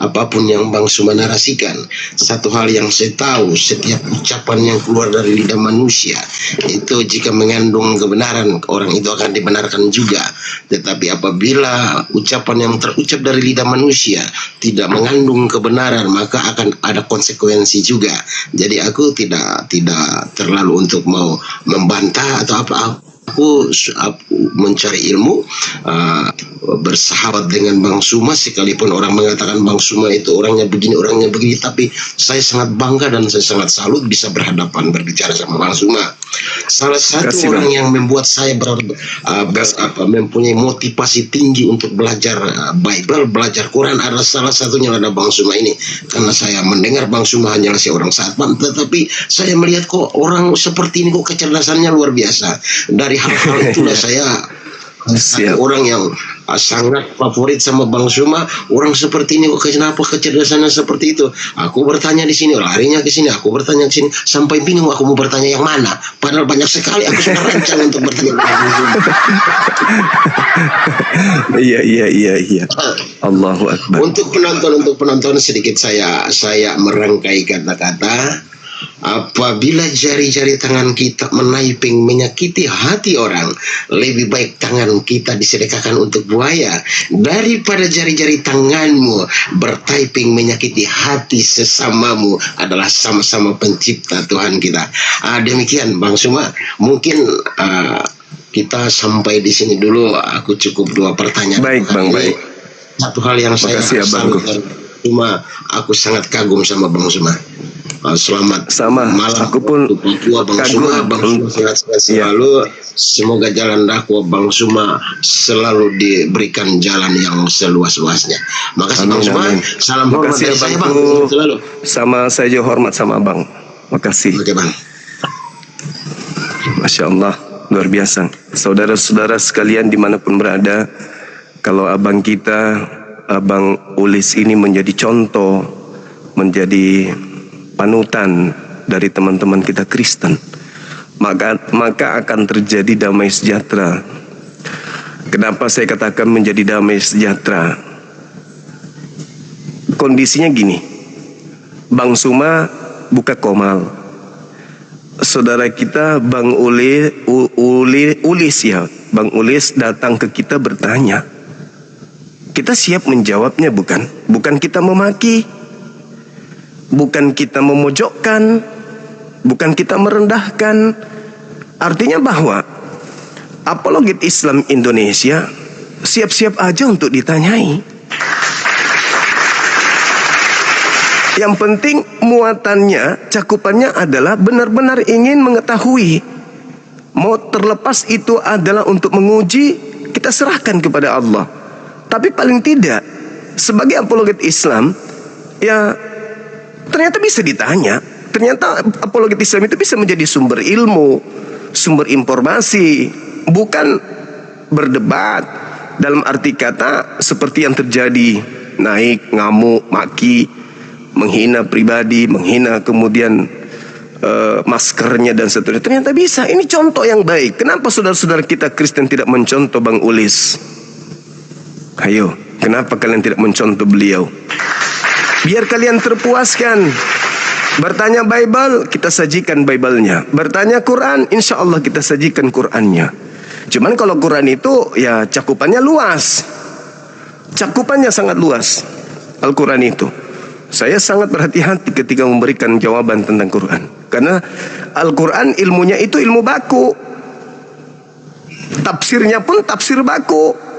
apapun yang Bang Suma narasikan. Satu hal yang saya tahu, setiap ucapan yang keluar dari lidah manusia itu jika mengandung kebenaran, orang itu akan dibenarkan juga. Tetapi apabila ucapan yang terucap dari lidah manusia tidak mengandung kebenaran, maka akan ada konsekuensi juga. Jadi aku tidak terlalu untuk mau membantah atau apa. Aku mencari ilmu, bersahabat dengan Bang Suma, sekalipun orang mengatakan Bang Suma itu orangnya begini, tapi saya sangat bangga dan saya sangat salut bisa berhadapan berbicara sama Bang Suma. Salah satu orang yang membuat saya mempunyai motivasi tinggi untuk belajar Bible, belajar Quran adalah salah satunya ada Bang Suma ini. Karena saya mendengar Bang Suma hanyalah seorang satpam, tetapi saya melihat kok orang seperti ini kok kecerdasannya luar biasa. Dari hal-hal itulah saya orang yang sangat favorit sama Bang Suma. Orang seperti ini kok kenapa kecerdasannya seperti itu? Aku bertanya di sini, larinya ke sini, aku bertanya ke sini, sampai bingung aku mau bertanya yang mana. Padahal banyak sekali aku sudah rancang untuk bertanya Bang Suma. Iya. Allahu Akbar. Untuk penonton sedikit saya merangkai kata-kata. Apabila jari-jari tangan kita menaiping menyakiti hati orang, lebih baik tangan kita disedekahkan untuk buaya daripada jari-jari tanganmu bertaiping menyakiti hati sesamamu, adalah sama-sama pencipta Tuhan kita. Demikian Bang Suma, mungkin kita sampai di sini dulu. Aku cukup 2 pertanyaan. Baik Bang, baik. Satu hal yang saya salut, cuma aku sangat kagum sama Bang Suma. Selamat malam. Aku pun Bang Suma. Bang Suma sehat-sehat selalu. Semoga jalan dakwah Bang Suma selalu diberikan jalan yang seluas-luasnya. Makasih Bang Suma. Salam hormat dari saya Bang. Selalu. Sama saya juga hormat sama Bang. Makasih. Oke Bang. Masya Allah, luar biasa. Saudara-saudara sekalian dimanapun berada, kalau abang kita, Abang Ulis ini menjadi contoh, menjadi panutan dari teman-teman kita Kristen, maka akan terjadi damai sejahtera. Kenapa saya katakan menjadi damai sejahtera? Kondisinya gini, Bang Suma buka komal, saudara kita Bang Ulis ya, Bang Ulis datang ke kita bertanya, kita siap menjawabnya, bukan kita memaki, bukan kita memojokkan, bukan kita merendahkan. Artinya bahwa apologet Islam Indonesia siap-siap aja untuk ditanyai. Yang penting muatannya, cakupannya adalah benar-benar ingin mengetahui. Mau terlepas itu adalah untuk menguji, kita serahkan kepada Allah. Tapi paling tidak sebagai apologet Islam, ya ternyata bisa ditanya. Ternyata apologet Islam itu bisa menjadi sumber ilmu, sumber informasi, bukan berdebat dalam arti kata seperti yang terjadi, naik, ngamuk, maki, menghina pribadi, menghina kemudian maskernya dan seterusnya. Ternyata bisa. Ini contoh yang baik. Kenapa saudara-saudara kita Kristen tidak mencontoh Bang Ulis? Ayo, kenapa kalian tidak mencontoh beliau? Biar kalian terpuaskan. Bertanya Bible, kita sajikan Bible-nya. Bertanya Quran, insya Allah kita sajikan Qurannya. Cuman kalau Quran itu ya cakupannya luas, cakupannya sangat luas. Al-Quran itu, saya sangat berhati-hati ketika memberikan jawaban tentang Quran, karena Al-Quran ilmunya itu ilmu baku, tafsirnya pun tafsir baku.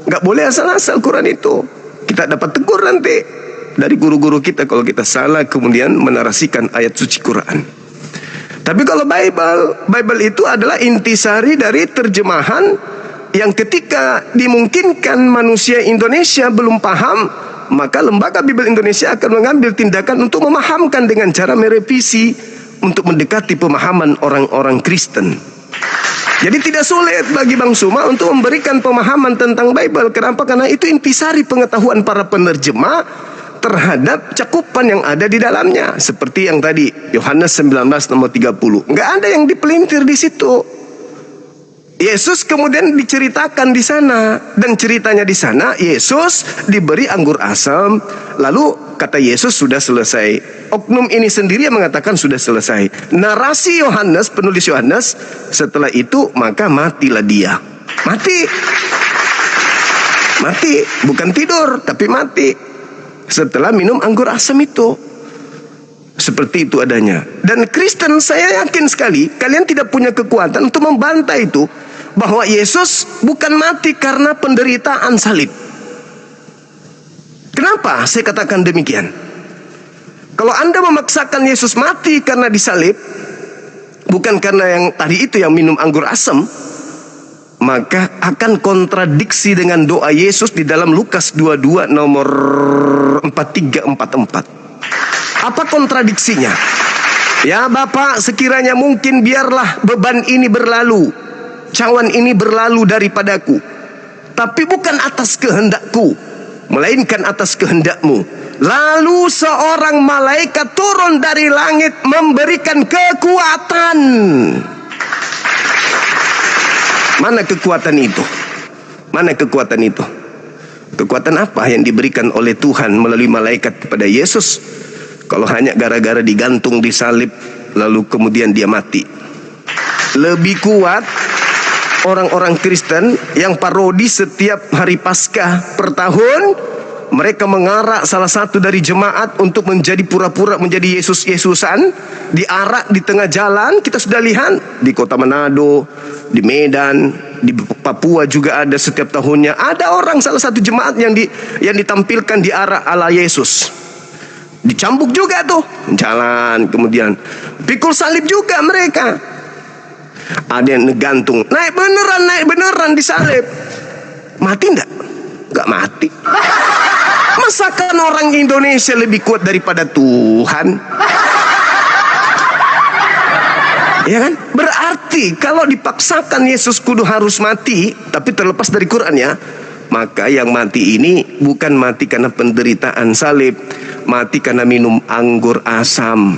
Nggak boleh asal-asal Quran itu. Kita dapat tegur nanti dari guru-guru kita kalau kita salah kemudian menarasikan ayat suci Quran. Tapi kalau Bible itu adalah intisari dari terjemahan yang ketika dimungkinkan manusia Indonesia belum paham, maka Lembaga Bible Indonesia akan mengambil tindakan untuk memahamkan dengan cara merevisi untuk mendekati pemahaman orang-orang Kristen. Jadi tidak sulit bagi Bang Suma untuk memberikan pemahaman tentang Bible. Kenapa? Karena itu intisari pengetahuan para penerjemah terhadap cakupan yang ada di dalamnya. Seperti yang tadi Yohanes 19 nomor 30. Nggak ada yang dipelintir di situ. Yesus kemudian diceritakan di sana, dan ceritanya di sana Yesus diberi anggur asam, lalu kata Yesus sudah selesai. Oknum ini sendiri yang mengatakan sudah selesai. Narasi Yohanes, penulis Yohanes, setelah itu maka matilah dia. Mati, bukan tidur tapi mati setelah minum anggur asam itu. Seperti itu adanya. Dan Kristen, saya yakin sekali kalian tidak punya kekuatan untuk membantah itu, bahwa Yesus bukan mati karena penderitaan salib. Kenapa saya katakan demikian? Kalau Anda memaksakan Yesus mati karena disalib, bukan karena yang tadi itu yang minum anggur asam, maka akan kontradiksi dengan doa Yesus di dalam Lukas 22 nomor 4344. Apa kontradiksinya? Ya Bapak, sekiranya mungkin biarlah beban ini berlalu, cawan ini berlalu daripadaku, tapi bukan atas kehendakku, melainkan atas kehendakmu. Lalu seorang malaikat turun dari langit memberikan kekuatan. Mana kekuatan itu? Mana kekuatan itu? Kekuatan apa yang diberikan oleh Tuhan melalui malaikat kepada Yesus? kalau hanya gara-gara digantung di salib lalu kemudian dia mati. Lebih kuat orang-orang Kristen yang parodi setiap hari Paskah per tahun, mereka mengarak salah satu dari jemaat untuk menjadi pura-pura menjadi Yesus-Yesusan, diarak di tengah jalan. Kita sudah lihat di kota Manado, di Medan, di Papua juga ada setiap tahunnya. Ada orang salah satu jemaat yang ditampilkan diarak ala Yesus. Dicambuk juga tuh, jalan kemudian pikul salib juga mereka. Ada yang ngegantung, naik beneran disalib. Mati enggak? Enggak mati. Masakan orang Indonesia lebih kuat daripada Tuhan? Ya kan? Berarti kalau dipaksakan Yesus kudu harus mati, tapi terlepas dari Quran ya, maka yang mati ini bukan mati karena penderitaan salib, mati karena minum anggur asam.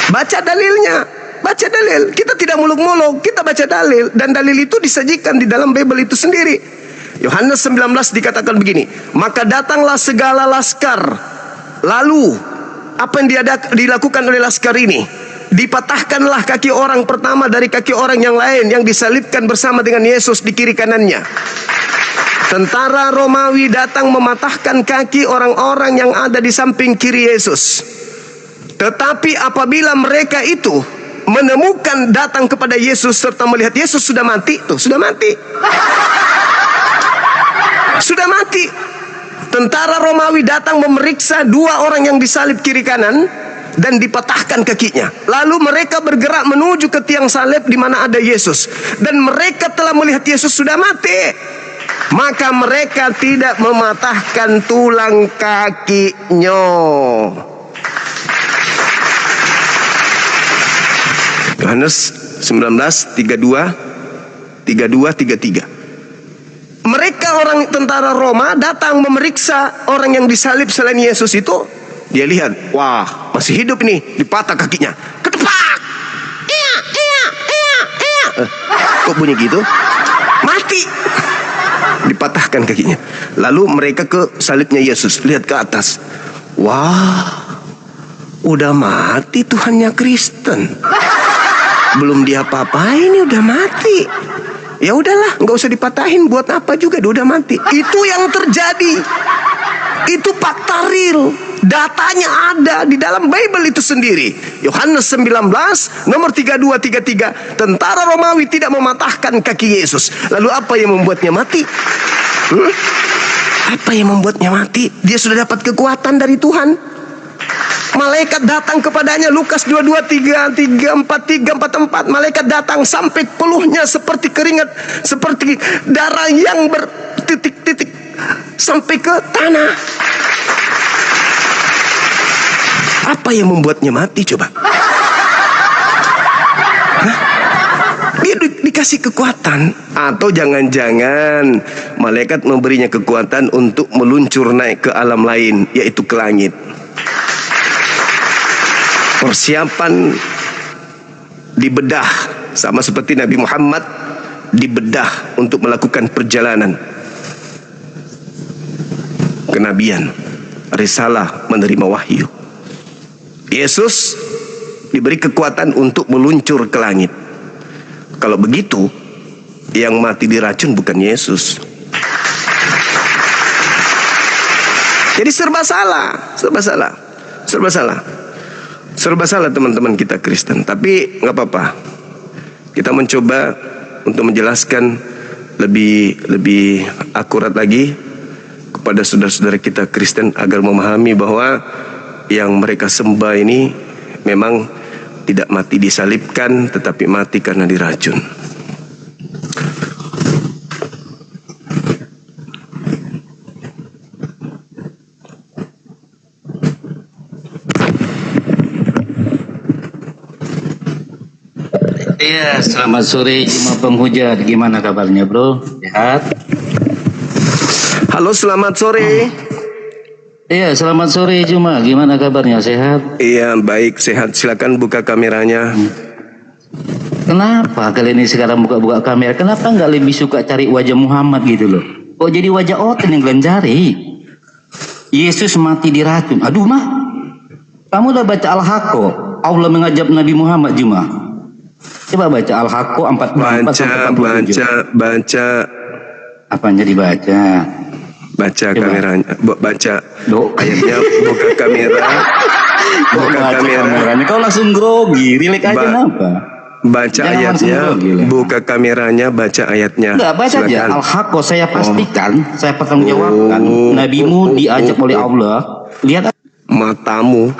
Baca dalilnya, baca dalil. Kita tidak muluk-muluk, kita baca dalil. Dan dalil itu disajikan di dalam Bible itu sendiri. Yohanes 19 dikatakan begini, maka datanglah segala laskar. Lalu, apa yang dilakukan oleh laskar ini? Dipatahkanlah kaki orang pertama dari kaki orang yang lain, yang disalibkan bersama dengan Yesus di kiri kanannya. Tentara Romawi datang mematahkan kaki orang-orang yang ada di samping kiri Yesus. Tetapi apabila mereka itu menemukan datang kepada Yesus serta melihat Yesus sudah mati, sudah mati. Sudah mati. Tentara Romawi datang memeriksa dua orang yang disalib kiri kanan dan dipatahkan kakinya. Lalu mereka bergerak menuju ke tiang salib di mana ada Yesus, dan mereka telah melihat Yesus sudah mati. Maka mereka tidak mematahkan tulang kakinya. Yohanes 19, 33. Mereka orang tentara Roma datang memeriksa orang yang disalib selain Yesus itu. Dia lihat, wah masih hidup nih, dipatah kakinya. Ketepak. Kok bunyi gitu? Mati. Dipatahkan kakinya. Lalu mereka ke salibnya Yesus, lihat ke atas. Wah, udah mati Tuhannya Kristen. Belum diapa-apain ini udah mati. Ya udahlah, nggak usah dipatahin, buat apa juga, dia udah mati. Itu yang terjadi. Itu fakta real. Datanya ada di dalam Bible itu sendiri. Yohanes 19 nomor 32-33. Tentara Romawi tidak mematahkan kaki Yesus. Lalu apa yang membuatnya mati? Apa yang membuatnya mati? Dia sudah dapat kekuatan dari Tuhan. Malaikat datang kepadanya, Lukas 22:3-4. Malaikat datang sampai peluhnya seperti keringat, seperti darah yang bertitik-titik sampai ke tanah. Apa yang membuatnya mati coba? Dia dikasih kekuatan. Atau jangan-jangan malaikat memberinya kekuatan untuk meluncur naik ke alam lain, yaitu ke langit. Persiapan dibedah, sama seperti Nabi Muhammad dibedah untuk melakukan perjalanan kenabian, risalah, menerima wahyu. Yesus diberi kekuatan untuk meluncur ke langit. Kalau begitu, yang mati diracun bukan Yesus. Jadi serba salah, serba salah, serba salah. Serba salah teman-teman kita Kristen. Tapi nggak apa-apa, kita mencoba untuk menjelaskan lebih akurat lagi kepada saudara-saudara kita Kristen agar memahami bahwa yang mereka sembah ini memang tidak mati disalibkan, tetapi mati karena diracun. Iya, selamat sore Jemaah Penghujat. Gimana kabarnya, Bro? Sehat? Halo, selamat sore. Iya, selamat sore Jemaah. Gimana kabarnya? Sehat? Iya, baik, sehat. Silakan buka kameranya. Kenapa kalian ini sekarang buka-buka kamera? Kenapa nggak lebih suka cari wajah Muhammad gitu loh? Kok jadi wajah Oten yang kalian cari? Yesus mati diracun. Aduh mah, kamu udah baca Al-Haqqo? Allah mengajak Nabi Muhammad Juma. Coba baca Al-Haqqo 44 sampai 47. Baca. Apanya dibaca? Baca Coba. kameranya, baca Doa. ayatnya, buka kamera, buka Baca kamera, kameranya. Kau langsung grogi, relax aja kenapa? baca Jangan ayatnya, langsung grogi lah. buka kameranya, baca ayatnya. Enggak, baca aja Silakan. Al-Haqqo. Saya pastikan, saya pertanggungjawabkan. Oh. Nabimu diajak oleh Allah. Lihat Matamu.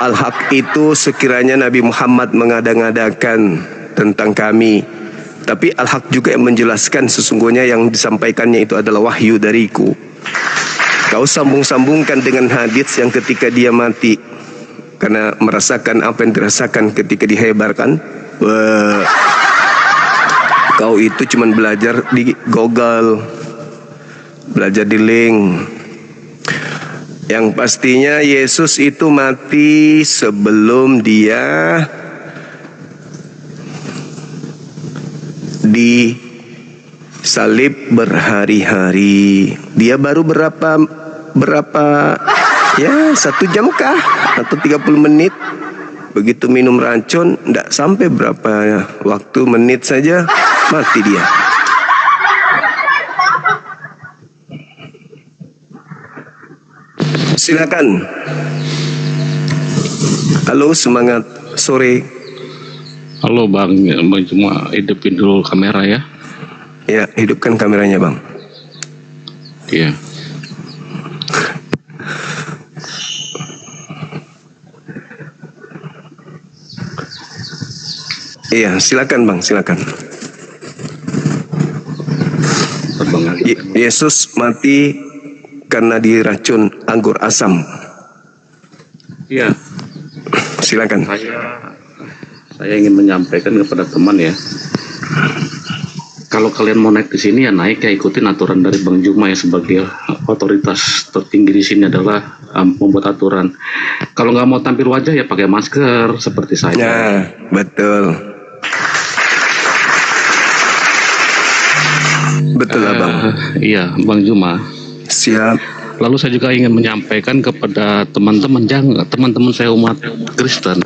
Al-Haq itu sekiranya Nabi Muhammad mengada-ngadakan tentang kami, tapi Al-Haq juga yang menjelaskan sesungguhnya yang disampaikannya itu adalah wahyu dariku. Kau sambung-sambungkan dengan hadits yang ketika dia mati karena merasakan apa yang dirasakan ketika dihebarkan. Wah, kau itu cuman belajar di Google, belajar di link. Yang pastinya Yesus itu mati sebelum dia disalib berhari-hari. Dia baru berapa ya 1 jam kah atau 30 menit. Begitu minum racun, tidak sampai berapa waktu menit saja mati dia. Silakan. Halo, semangat sore. Halo Bang, cuma hidupin dulu kamera ya. Ya, hidupkan kameranya, Bang. Iya. Iya, silakan, Bang, silakan. Bang Ali. Yesus mati karena diracun anggur asam. Iya, Silakan. saya ingin menyampaikan kepada teman ya. Kalau kalian mau naik di sini ya naik ya, ikutin aturan dari Bang Juma ya, sebagai otoritas tertinggi di sini adalah membuat aturan. Kalau nggak mau tampil wajah ya pakai masker seperti saya. Ya, betul. Betul, Abang. Iya, Bang Juma. Siap. Lalu saya juga ingin menyampaikan kepada teman-teman saya umat Kristen,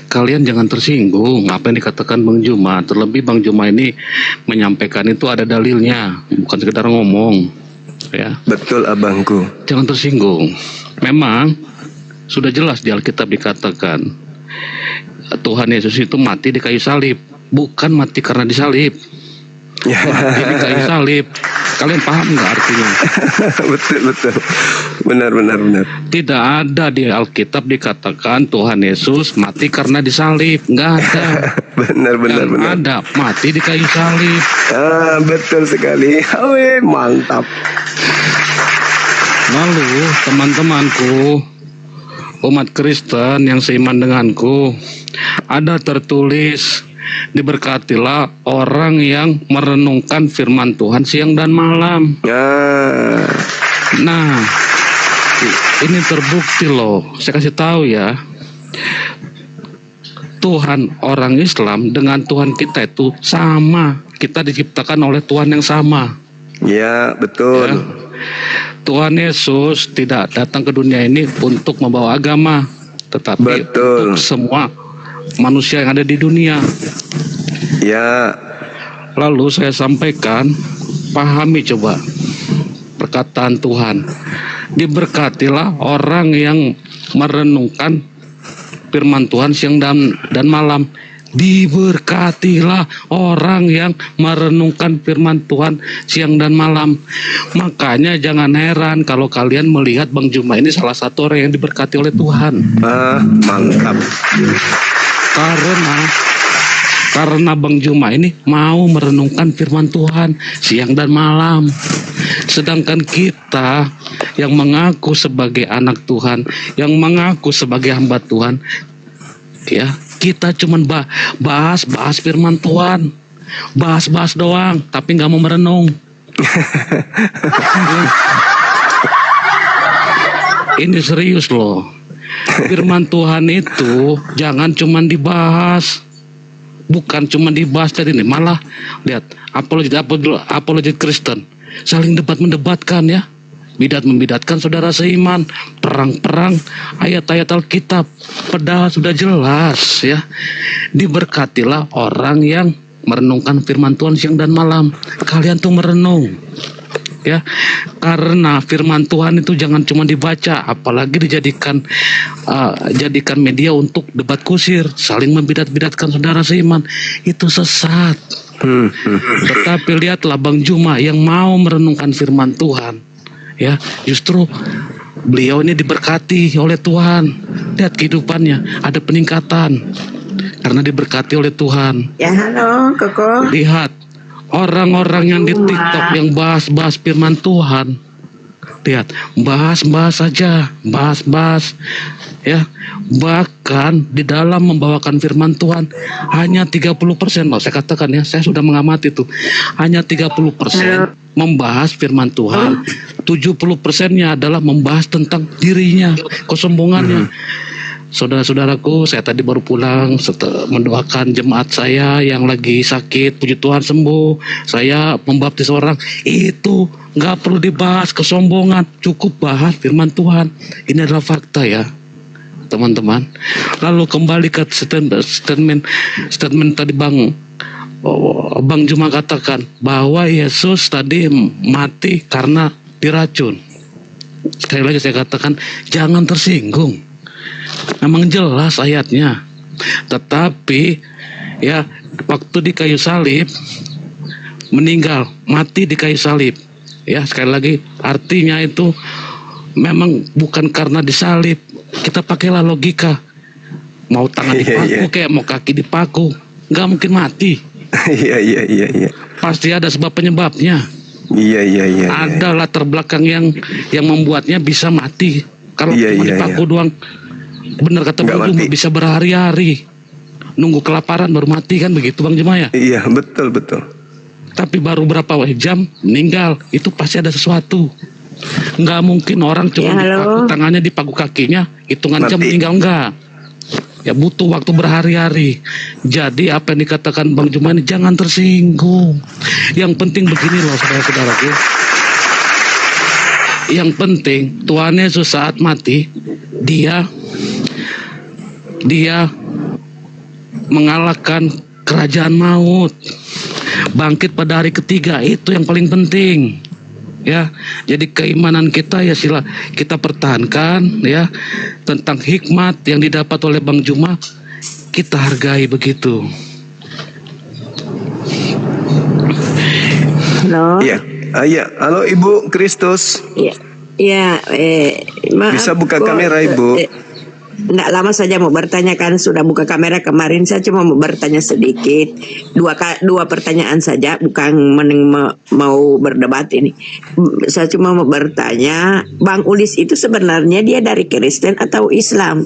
kalian jangan tersinggung apa yang dikatakan Bang Juma. Terlebih Bang Juma ini menyampaikan itu ada dalilnya, bukan sekedar ngomong. Ya, Betul, Abangku. jangan tersinggung. Memang sudah jelas di Alkitab dikatakan Tuhan Yesus itu mati di kayu salib, bukan mati karena disalib. Mati di kayu salib. Kalian paham nggak artinya? Betul. Benar. Tidak ada di Alkitab dikatakan Tuhan Yesus mati karena disalib. Nggak ada. Benar. Yang ada mati di kayu salib. Betul sekali. Awe, mantap. Lalu teman-temanku umat Kristen yang seiman denganku, ada tertulis, diberkatilah orang yang merenungkan firman Tuhan siang dan malam. Nah, ini terbukti loh. Saya kasih tahu ya, Tuhan orang Islam dengan Tuhan kita itu sama. Kita diciptakan oleh Tuhan yang sama. Ya, betul. Ya. Tuhan Yesus tidak datang ke dunia ini untuk membawa agama, tetapi Betul. untuk semua manusia yang ada di dunia. Ya, Lalu saya sampaikan, pahami coba perkataan Tuhan. Diberkatilah orang yang merenungkan firman Tuhan siang dan malam. Diberkatilah orang yang merenungkan firman Tuhan siang dan malam. Makanya jangan heran kalau kalian melihat Bang Juma ini salah satu orang yang diberkati oleh Tuhan. mantap. Karena Bang Juma ini mau merenungkan firman Tuhan siang dan malam. Sedangkan kita yang mengaku sebagai anak Tuhan, yang mengaku sebagai hamba Tuhan, ya, kita cuman bahas firman Tuhan, bahas doang, tapi nggak mau merenung. Ini serius loh. Firman Tuhan itu jangan cuman dibahas, bukan cuma dibahas tadi nih, malah lihat apologet Kristen saling mendebatkan ya. membidatkan saudara seiman, perang-perang, ayat-ayat Alkitab, padahal sudah jelas ya. Diberkatilah orang yang merenungkan firman Tuhan siang dan malam. Kalian tuh merenung ya, karena firman Tuhan itu jangan cuma dibaca, apalagi jadikan media untuk debat kusir, saling membidat-bidatkan saudara seiman. Itu sesat. Tetapi lihatlah Bang Juma yang mau merenungkan firman Tuhan ya, justru beliau ini diberkati oleh Tuhan. Lihat kehidupannya ada peningkatan karena diberkati oleh Tuhan. Ya, halo Koko. Lihat orang-orang yang di TikTok yang bahas-bahas firman Tuhan. Lihat, bahas-bahas saja, bahas-bahas ya. Bahkan di dalam membawakan firman Tuhan hanya 30%, loh saya katakan ya, saya sudah mengamati itu. Hanya 30% membahas firman Tuhan. 70%-nya adalah membahas tentang dirinya, kesombongannya. Saudara-saudaraku, saya tadi baru pulang setelah mendoakan jemaat saya yang lagi sakit, puji Tuhan sembuh. Saya membaptis orang, itu nggak perlu dibahas kesombongan, cukup bahas firman Tuhan. Ini adalah fakta ya, teman-teman. Lalu kembali ke statement tadi Bang Juma katakan bahwa Yesus tadi mati karena diracun. Sekali lagi saya katakan, jangan tersinggung. Memang jelas ayatnya, tetapi ya waktu di kayu salib meninggal, mati di kayu salib ya, sekali lagi artinya itu memang bukan karena disalib. Kita pakailah logika, mau tangan dipaku kayak mau kaki dipaku, nggak mungkin mati. Iya. Pasti ada sebab penyebabnya. Iya. Ada latar belakang yang membuatnya bisa mati. Kalau cuma dipaku doang, benar kata Bang Juma, bisa berhari-hari nunggu kelaparan baru mati, kan begitu Bang Juma ya? Iya, betul. Tapi baru berapa jam meninggal, itu pasti ada sesuatu. Nggak mungkin orang cuma dipaku tangannya, dipaku kakinya, hitungan jam meninggal, enggak. Ya butuh waktu berhari-hari. Jadi apa yang dikatakan Bang Juma ini jangan tersinggung. Yang penting begini loh saudara-saudaraku. Yang penting Tuhan Yesus saat mati, dia mengalahkan kerajaan maut, bangkit pada hari ketiga. Itu yang paling penting ya. Jadi keimanan kita ya sila kita pertahankan ya. Tentang hikmat yang didapat oleh Bang Juma, kita hargai begitu. Halo. Iya, halo Ibu Kristus. Ya, maaf, bisa buka kamera Ibu. Nggak lama saja mau bertanya, kan sudah buka kamera kemarin. Saya cuma mau bertanya sedikit, dua pertanyaan saja, bukan mau berdebat ini. Saya cuma mau bertanya, Bang Ulis itu sebenarnya dia dari Kristen atau Islam?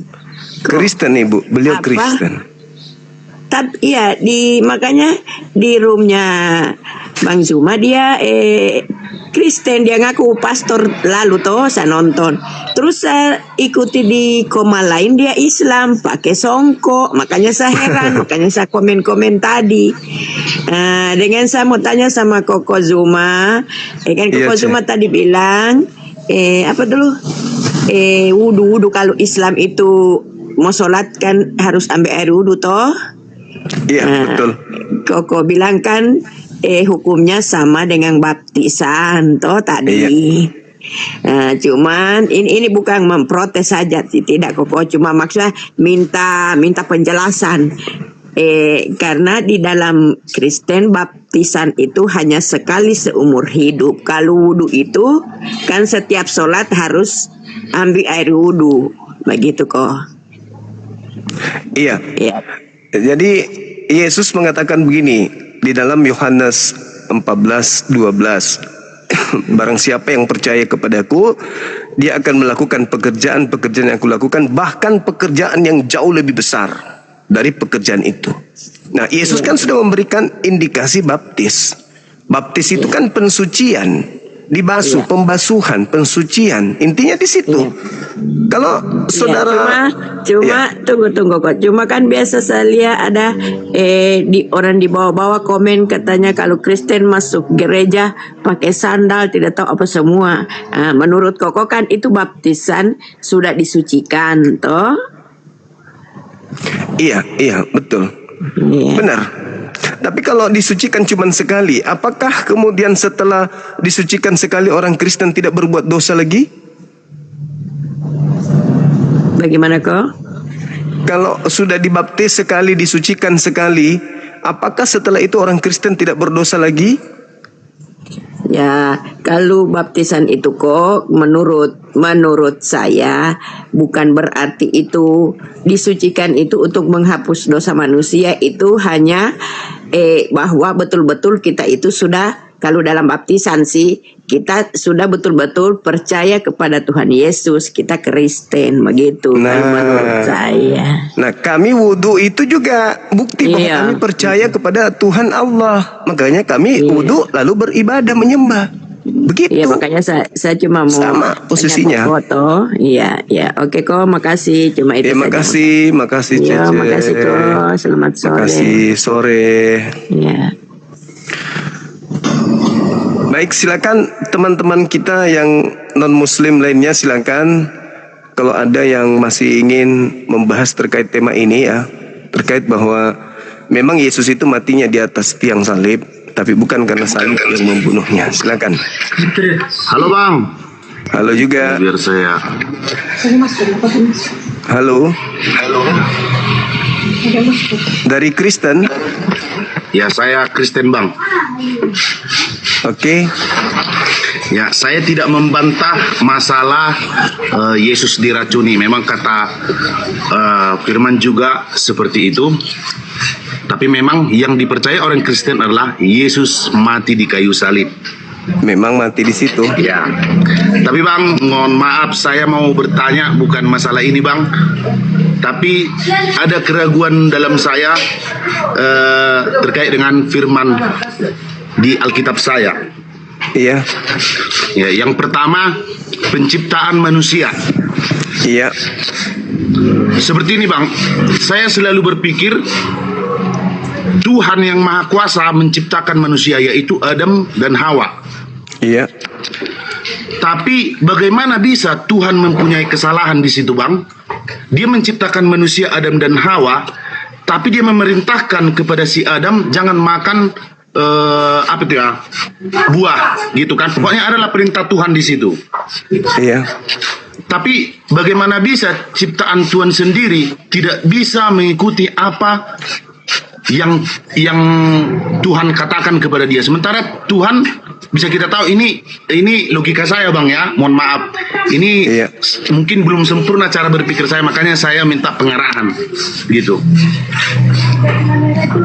Kristen Ibu, beliau Kristen. Iya, makanya di roomnya Bang Juma dia Kristen, dia ngaku pastor. Lalu toh saya nonton, terus saya ikuti di koma lain dia Islam pakai songkok, makanya saya heran. Makanya saya komen tadi. Dengan saya mau tanya sama Koko Zuma, kan Koko Zuma tadi bilang apa dulu, wudu kalau Islam itu mau sholat kan harus ambil air wudu toh. Iya, betul. Koko bilang kan hukumnya sama dengan baptisan toh tadi. Cuman ini bukan memprotes saja, tidak Koko, cuma maksudnya minta penjelasan. Karena di dalam Kristen baptisan itu hanya sekali seumur hidup. Kalau wudu itu kan setiap sholat harus ambil air wudu, begitu kok. Iya. Jadi Yesus mengatakan begini di dalam Yohanes 14:12. Barang siapa yang percaya kepadaku, dia akan melakukan pekerjaan-pekerjaan yang aku lakukan, bahkan pekerjaan yang jauh lebih besar dari pekerjaan itu. Nah, Yesus kan sudah memberikan indikasi baptis. Baptis itu kan pensucian. dibasuh, Iya. pembasuhan, pensucian. Intinya di situ. Kalau saudara Cuma tunggu kok. Cuma kan biasa saya lihat ada di orang di bawah-bawah komen katanya kalau Kristen masuk gereja pakai sandal tidak tahu apa semua. Menurut Koko kan itu baptisan sudah disucikan toh? iya, betul. Iya. Benar. Tapi kalau disucikan cuma sekali, apakah kemudian setelah disucikan sekali orang Kristen tidak berbuat dosa lagi? Bagaimana kok? Kalau sudah dibaptis sekali, disucikan sekali, apakah setelah itu orang Kristen tidak berdosa lagi? Ya, kalau baptisan itu kok menurut saya bukan berarti itu disucikan itu untuk menghapus dosa manusia, itu hanya bahwa betul-betul kita itu sudah, kalau dalam baptisan sih kita sudah betul-betul percaya kepada Tuhan Yesus, kita Kristen begitu kalau menurut saya. Nah, kami wudhu itu juga bukti bahwa Iya. kami percaya kepada Tuhan Allah. Makanya kami Iya. wudhu lalu beribadah menyembah. Begitu. Iya, makanya saya cuma mau Sama posisinya. foto. Iya. Oke kok, makasih. Cuma itu Terima saja. makasih Iya, Cece. makasih kok. Selamat sore. Makasih sore. Iya. Baik, silakan teman-teman kita yang non-muslim lainnya, silakan kalau ada yang masih ingin membahas terkait tema ini ya, terkait bahwa memang Yesus itu matinya di atas tiang salib, tapi bukan karena salib yang membunuhnya. Silakan. Halo Bang, Halo juga. biar saya. Halo. Dari Kristen. Ya saya Kristen Bang. Oke. Ya saya tidak membantah masalah Yesus diracuni. Memang kata Firman juga seperti itu. Tapi memang yang dipercaya orang Kristen adalah Yesus mati di kayu salib. Memang mati di situ. Ya. Tapi Bang, mohon maaf saya mau bertanya bukan masalah ini Bang. Tapi ada keraguan dalam saya terkait dengan firman di Alkitab saya. Iya. Ya, yang pertama penciptaan manusia. Iya. Seperti ini Bang, saya selalu berpikir Tuhan yang Maha Kuasa menciptakan manusia yaitu Adam dan Hawa. Iya. Tapi bagaimana bisa Tuhan mempunyai kesalahan di situ Bang? Dia menciptakan manusia Adam dan Hawa, tapi dia memerintahkan kepada si Adam jangan makan apa itu ya, buah gitu kan? Pokoknya adalah perintah Tuhan di situ. Iya. Tapi bagaimana bisa ciptaan Tuhan sendiri tidak bisa mengikuti apa yang Tuhan katakan kepada dia, sementara Tuhan bisa kita tahu ini logika saya Bang ya, mohon maaf ini Iya. mungkin belum sempurna cara berpikir saya, makanya saya minta pengarahan gitu.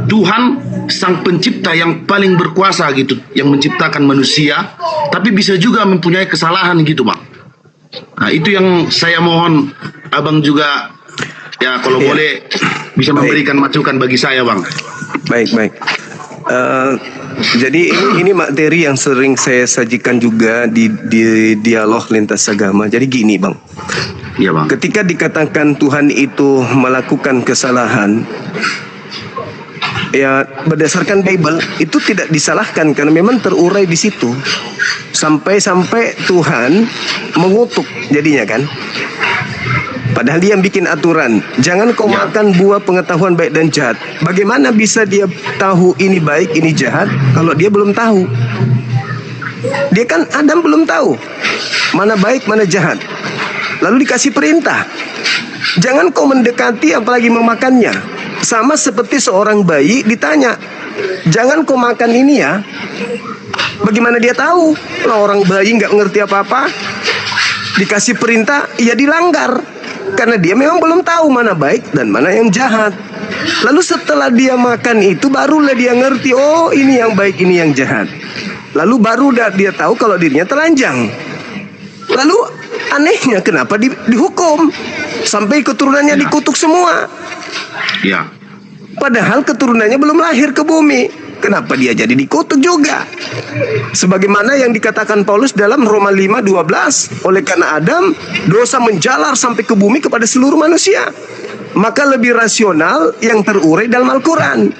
Tuhan sang pencipta yang paling berkuasa gitu, yang menciptakan manusia, tapi bisa juga mempunyai kesalahan gitu Bang. Nah itu yang saya mohon Abang juga ya kalau Iya. boleh bisa memberikan masukan bagi saya Bang. Baik. Jadi ini materi yang sering saya sajikan juga di dialog lintas agama. Jadi gini Bang, Iya Bang. ketika dikatakan Tuhan itu melakukan kesalahan, ya berdasarkan Bible itu tidak disalahkan karena memang terurai di situ. Sampai Tuhan mengutuk jadinya kan. Padahal dia yang bikin aturan, jangan kau makan buah pengetahuan baik dan jahat. Bagaimana bisa dia tahu ini baik, ini jahat kalau dia belum tahu? Dia kan Adam belum tahu mana baik, mana jahat. Lalu dikasih perintah, jangan kau mendekati apalagi memakannya. Sama seperti seorang bayi ditanya, jangan kau makan ini ya. Bagaimana dia tahu? Kalau orang bayi nggak ngerti apa-apa, dikasih perintah, ya dilanggar. Karena dia memang belum tahu mana baik dan mana yang jahat. Lalu setelah dia makan itu barulah dia ngerti, oh ini yang baik, ini yang jahat. Lalu baru dia tahu kalau dirinya telanjang. Lalu anehnya kenapa dihukum sampai keturunannya dikutuk semua. Ya. Padahal keturunannya belum lahir ke bumi. kenapa dia jadi dikutuk juga? Sebagaimana yang dikatakan Paulus dalam Roma 5:12, oleh karena Adam, dosa menjalar sampai ke bumi kepada seluruh manusia. Maka lebih rasional yang terurai dalam Al-Quran.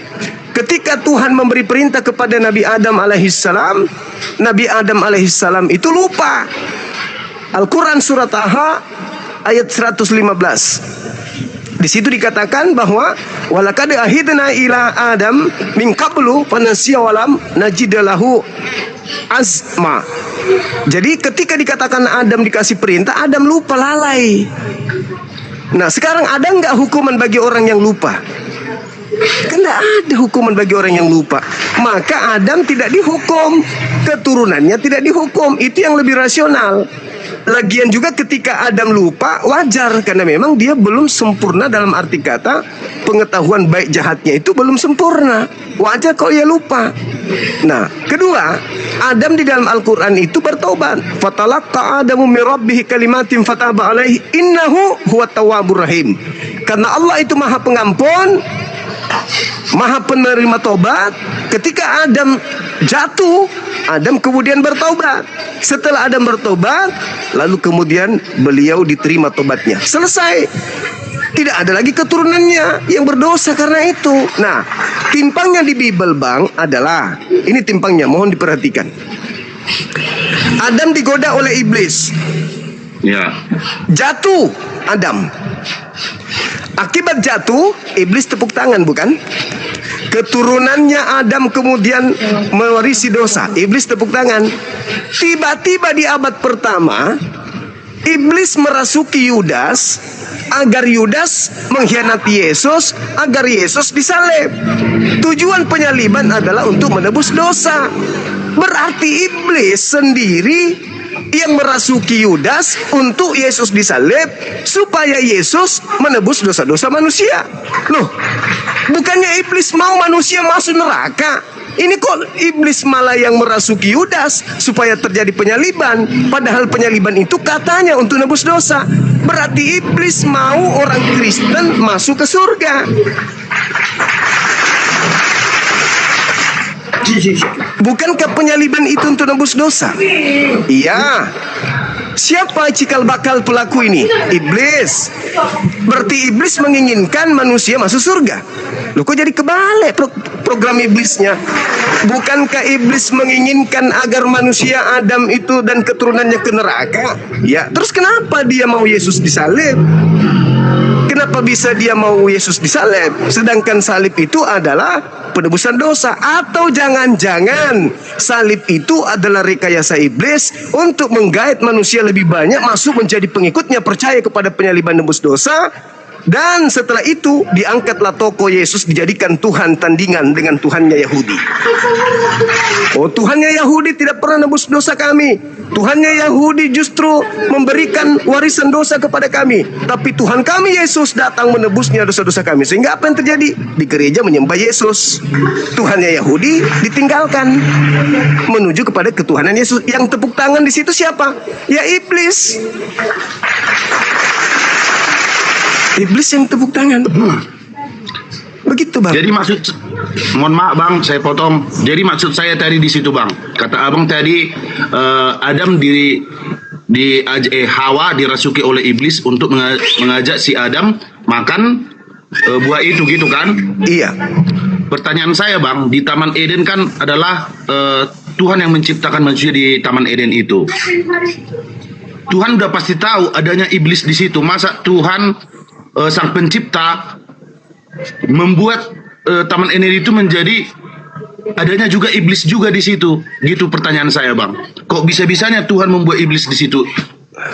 Ketika Tuhan memberi perintah kepada Nabi Adam alaihissalam, Nabi Adam alaihissalam itu lupa. Al-Quran surat Taha ayat 115. Di situ dikatakan bahwa walaqad ahidna ila Adam min qablu fanasiya walam najid lahu azma. Jadi ketika dikatakan Adam dikasih perintah, Adam lupa, lalai. Nah, sekarang ada nggak hukuman bagi orang yang lupa? Kan tidak ada hukuman bagi orang yang lupa. Maka Adam tidak dihukum, keturunannya tidak dihukum. Itu yang lebih rasional. Lagian juga ketika Adam lupa, wajar, karena memang dia belum sempurna, dalam arti kata pengetahuan baik jahatnya itu belum sempurna. Wajar kalau dia lupa. Nah, kedua, Adam di dalam Al-Quran itu bertobat. Fatalaqqa Adamu min rabbih kalimatin fataba alaihi innahu huwat tawwabur rahim. Karena Allah itu Maha Pengampun, Maha penerima tobat. Ketika Adam jatuh, Adam kemudian bertobat. Setelah Adam bertobat, lalu kemudian beliau diterima tobatnya. Selesai. Tidak ada lagi keturunannya yang berdosa karena itu. Nah, timpangnya di Bible, Bang, adalah ini timpangnya, mohon diperhatikan. Adam digoda oleh iblis. Ya. Jatuh Adam. Akibat jatuh, iblis tepuk tangan, bukan? Keturunannya Adam kemudian mewarisi dosa, iblis tepuk tangan. Tiba-tiba di abad pertama, iblis merasuki Yudas agar Yudas mengkhianati Yesus, agar Yesus disalib. Tujuan penyaliban adalah untuk menebus dosa. Berarti iblis sendiri yang merasuki Yudas untuk Yesus disalib supaya Yesus menebus dosa-dosa manusia. Loh, bukannya iblis mau manusia masuk neraka? Ini kok iblis malah yang merasuki Yudas supaya terjadi penyaliban. Padahal penyaliban itu katanya untuk nebus dosa. Berarti iblis mau orang Kristen masuk ke surga. Bukankah penyaliban itu untuk nebus dosa? Iya. Siapa cikal bakal pelaku ini? Iblis. Berarti iblis menginginkan manusia masuk surga. Loh, kok jadi kebalik program iblisnya? Bukankah iblis menginginkan agar manusia Adam itu dan keturunannya ke neraka? Ya, terus kenapa dia mau Yesus disalib? Kenapa bisa dia mau Yesus disalib? Sedangkan salib itu adalah penebusan dosa. Atau jangan-jangan salib itu adalah rekayasa iblis untuk menggait manusia lebih banyak masuk menjadi pengikutnya, percaya kepada penyaliban nebus dosa. Dan setelah itu diangkatlah tokoh Yesus dijadikan Tuhan tandingan dengan Tuhannya Yahudi. Oh, Tuhannya Yahudi tidak pernah nebus dosa kami. Tuhannya Yahudi justru memberikan warisan dosa kepada kami. Tapi Tuhan kami Yesus datang menebusnya dosa-dosa kami. Sehingga apa yang terjadi? Di gereja menyembah Yesus. Tuhannya Yahudi ditinggalkan menuju kepada ketuhanan Yesus. Yang tepuk tangan di situ siapa? Ya iblis. Iblis yang tepuk tangan. Begitu, Bang. Jadi mohon maaf Bang, saya potong. Jadi maksud saya tadi di situ Bang, kata Abang tadi Adam Hawa dirasuki oleh iblis untuk mengajak si Adam makan buah itu gitu kan? Iya. Pertanyaan saya Bang, di Taman Eden kan adalah Tuhan yang menciptakan manusia di Taman Eden itu. Tuhan udah pasti tahu adanya iblis di situ. Masa Tuhan Sang Pencipta membuat Taman Eden itu menjadi adanya juga iblis juga di situ? Gitu pertanyaan saya Bang. Kok bisa-bisanya Tuhan membuat iblis di situ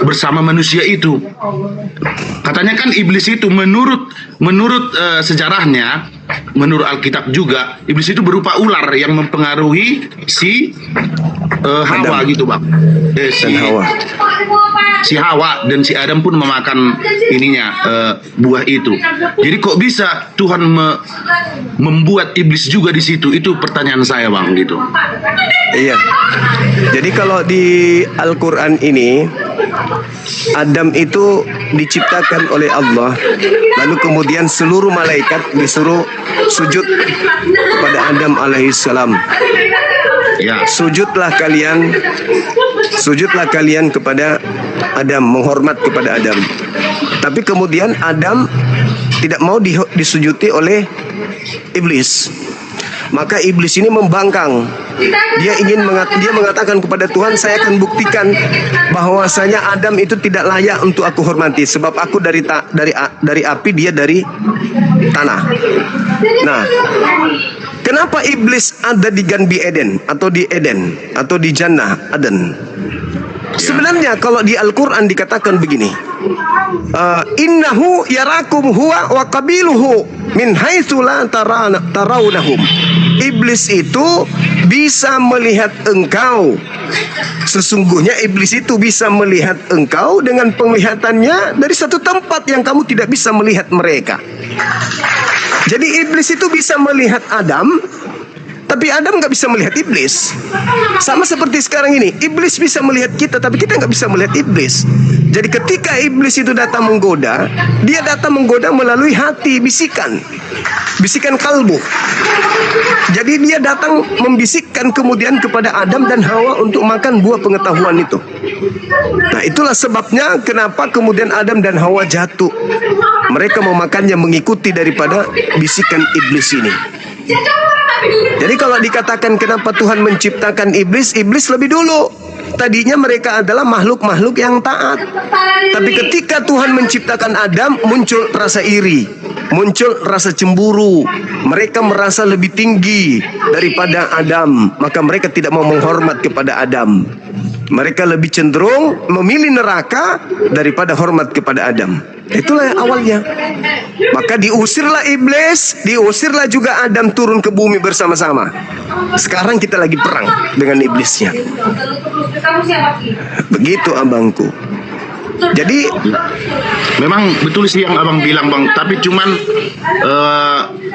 bersama manusia itu? Katanya kan iblis itu menurut sejarahnya, menurut Alkitab juga, iblis itu berupa ular yang mempengaruhi si Hawa gitu Bang. Si Hawa dan si Adam pun memakan buah itu. Jadi kok bisa Tuhan membuat iblis juga di situ? Itu pertanyaan saya Bang gitu. Iya. Jadi kalau di Al-Quran ini Adam itu diciptakan oleh Allah, lalu kemudian seluruh malaikat disuruh sujud kepada Adam alaihissalam. Ya. Sujudlah kalian kepada Adam, menghormat kepada Adam. Tapi kemudian Adam tidak mau disujuti oleh iblis. Maka iblis ini membangkang. Dia mengatakan kepada Tuhan, saya akan buktikan bahwasanya Adam itu tidak layak untuk aku hormati, sebab aku dari api, dia dari tanah. Nah, kenapa iblis ada di Ganbi Eden atau di Eden atau di Jannah Aden? Sebenarnya kalau di Al-Quran dikatakan begini, innahu yarakum huwa wa qabiluhu min haitsu la tarawnahum. Iblis itu bisa melihat engkau. Sesungguhnya iblis itu bisa melihat engkau dengan penglihatannya dari satu tempat yang kamu tidak bisa melihat mereka. Jadi iblis itu bisa melihat Adam, tapi Adam nggak bisa melihat iblis. Sama seperti sekarang ini, iblis bisa melihat kita, tapi kita nggak bisa melihat iblis. Jadi ketika iblis itu datang menggoda, dia datang menggoda melalui hati, bisikan kalbu. Jadi dia datang membisikkan kemudian kepada Adam dan Hawa untuk makan buah pengetahuan itu. Nah, itulah sebabnya kenapa kemudian Adam dan Hawa jatuh. Mereka memakannya mengikuti daripada bisikan iblis ini. Jadi kalau dikatakan kenapa Tuhan menciptakan iblis, iblis lebih dulu. Tadinya mereka adalah makhluk-makhluk yang taat. Tapi ketika Tuhan menciptakan Adam, muncul rasa iri, muncul rasa cemburu. Mereka merasa lebih tinggi daripada Adam, maka mereka tidak mau menghormat kepada Adam. Mereka lebih cenderung memilih neraka daripada hormat kepada Adam. Itulah awalnya. Maka diusirlah iblis, diusirlah juga Adam turun ke bumi bersama-sama. Sekarang kita lagi perang dengan iblisnya. Begitu abangku. Jadi memang betul sih yang abang bilang bang, tapi cuman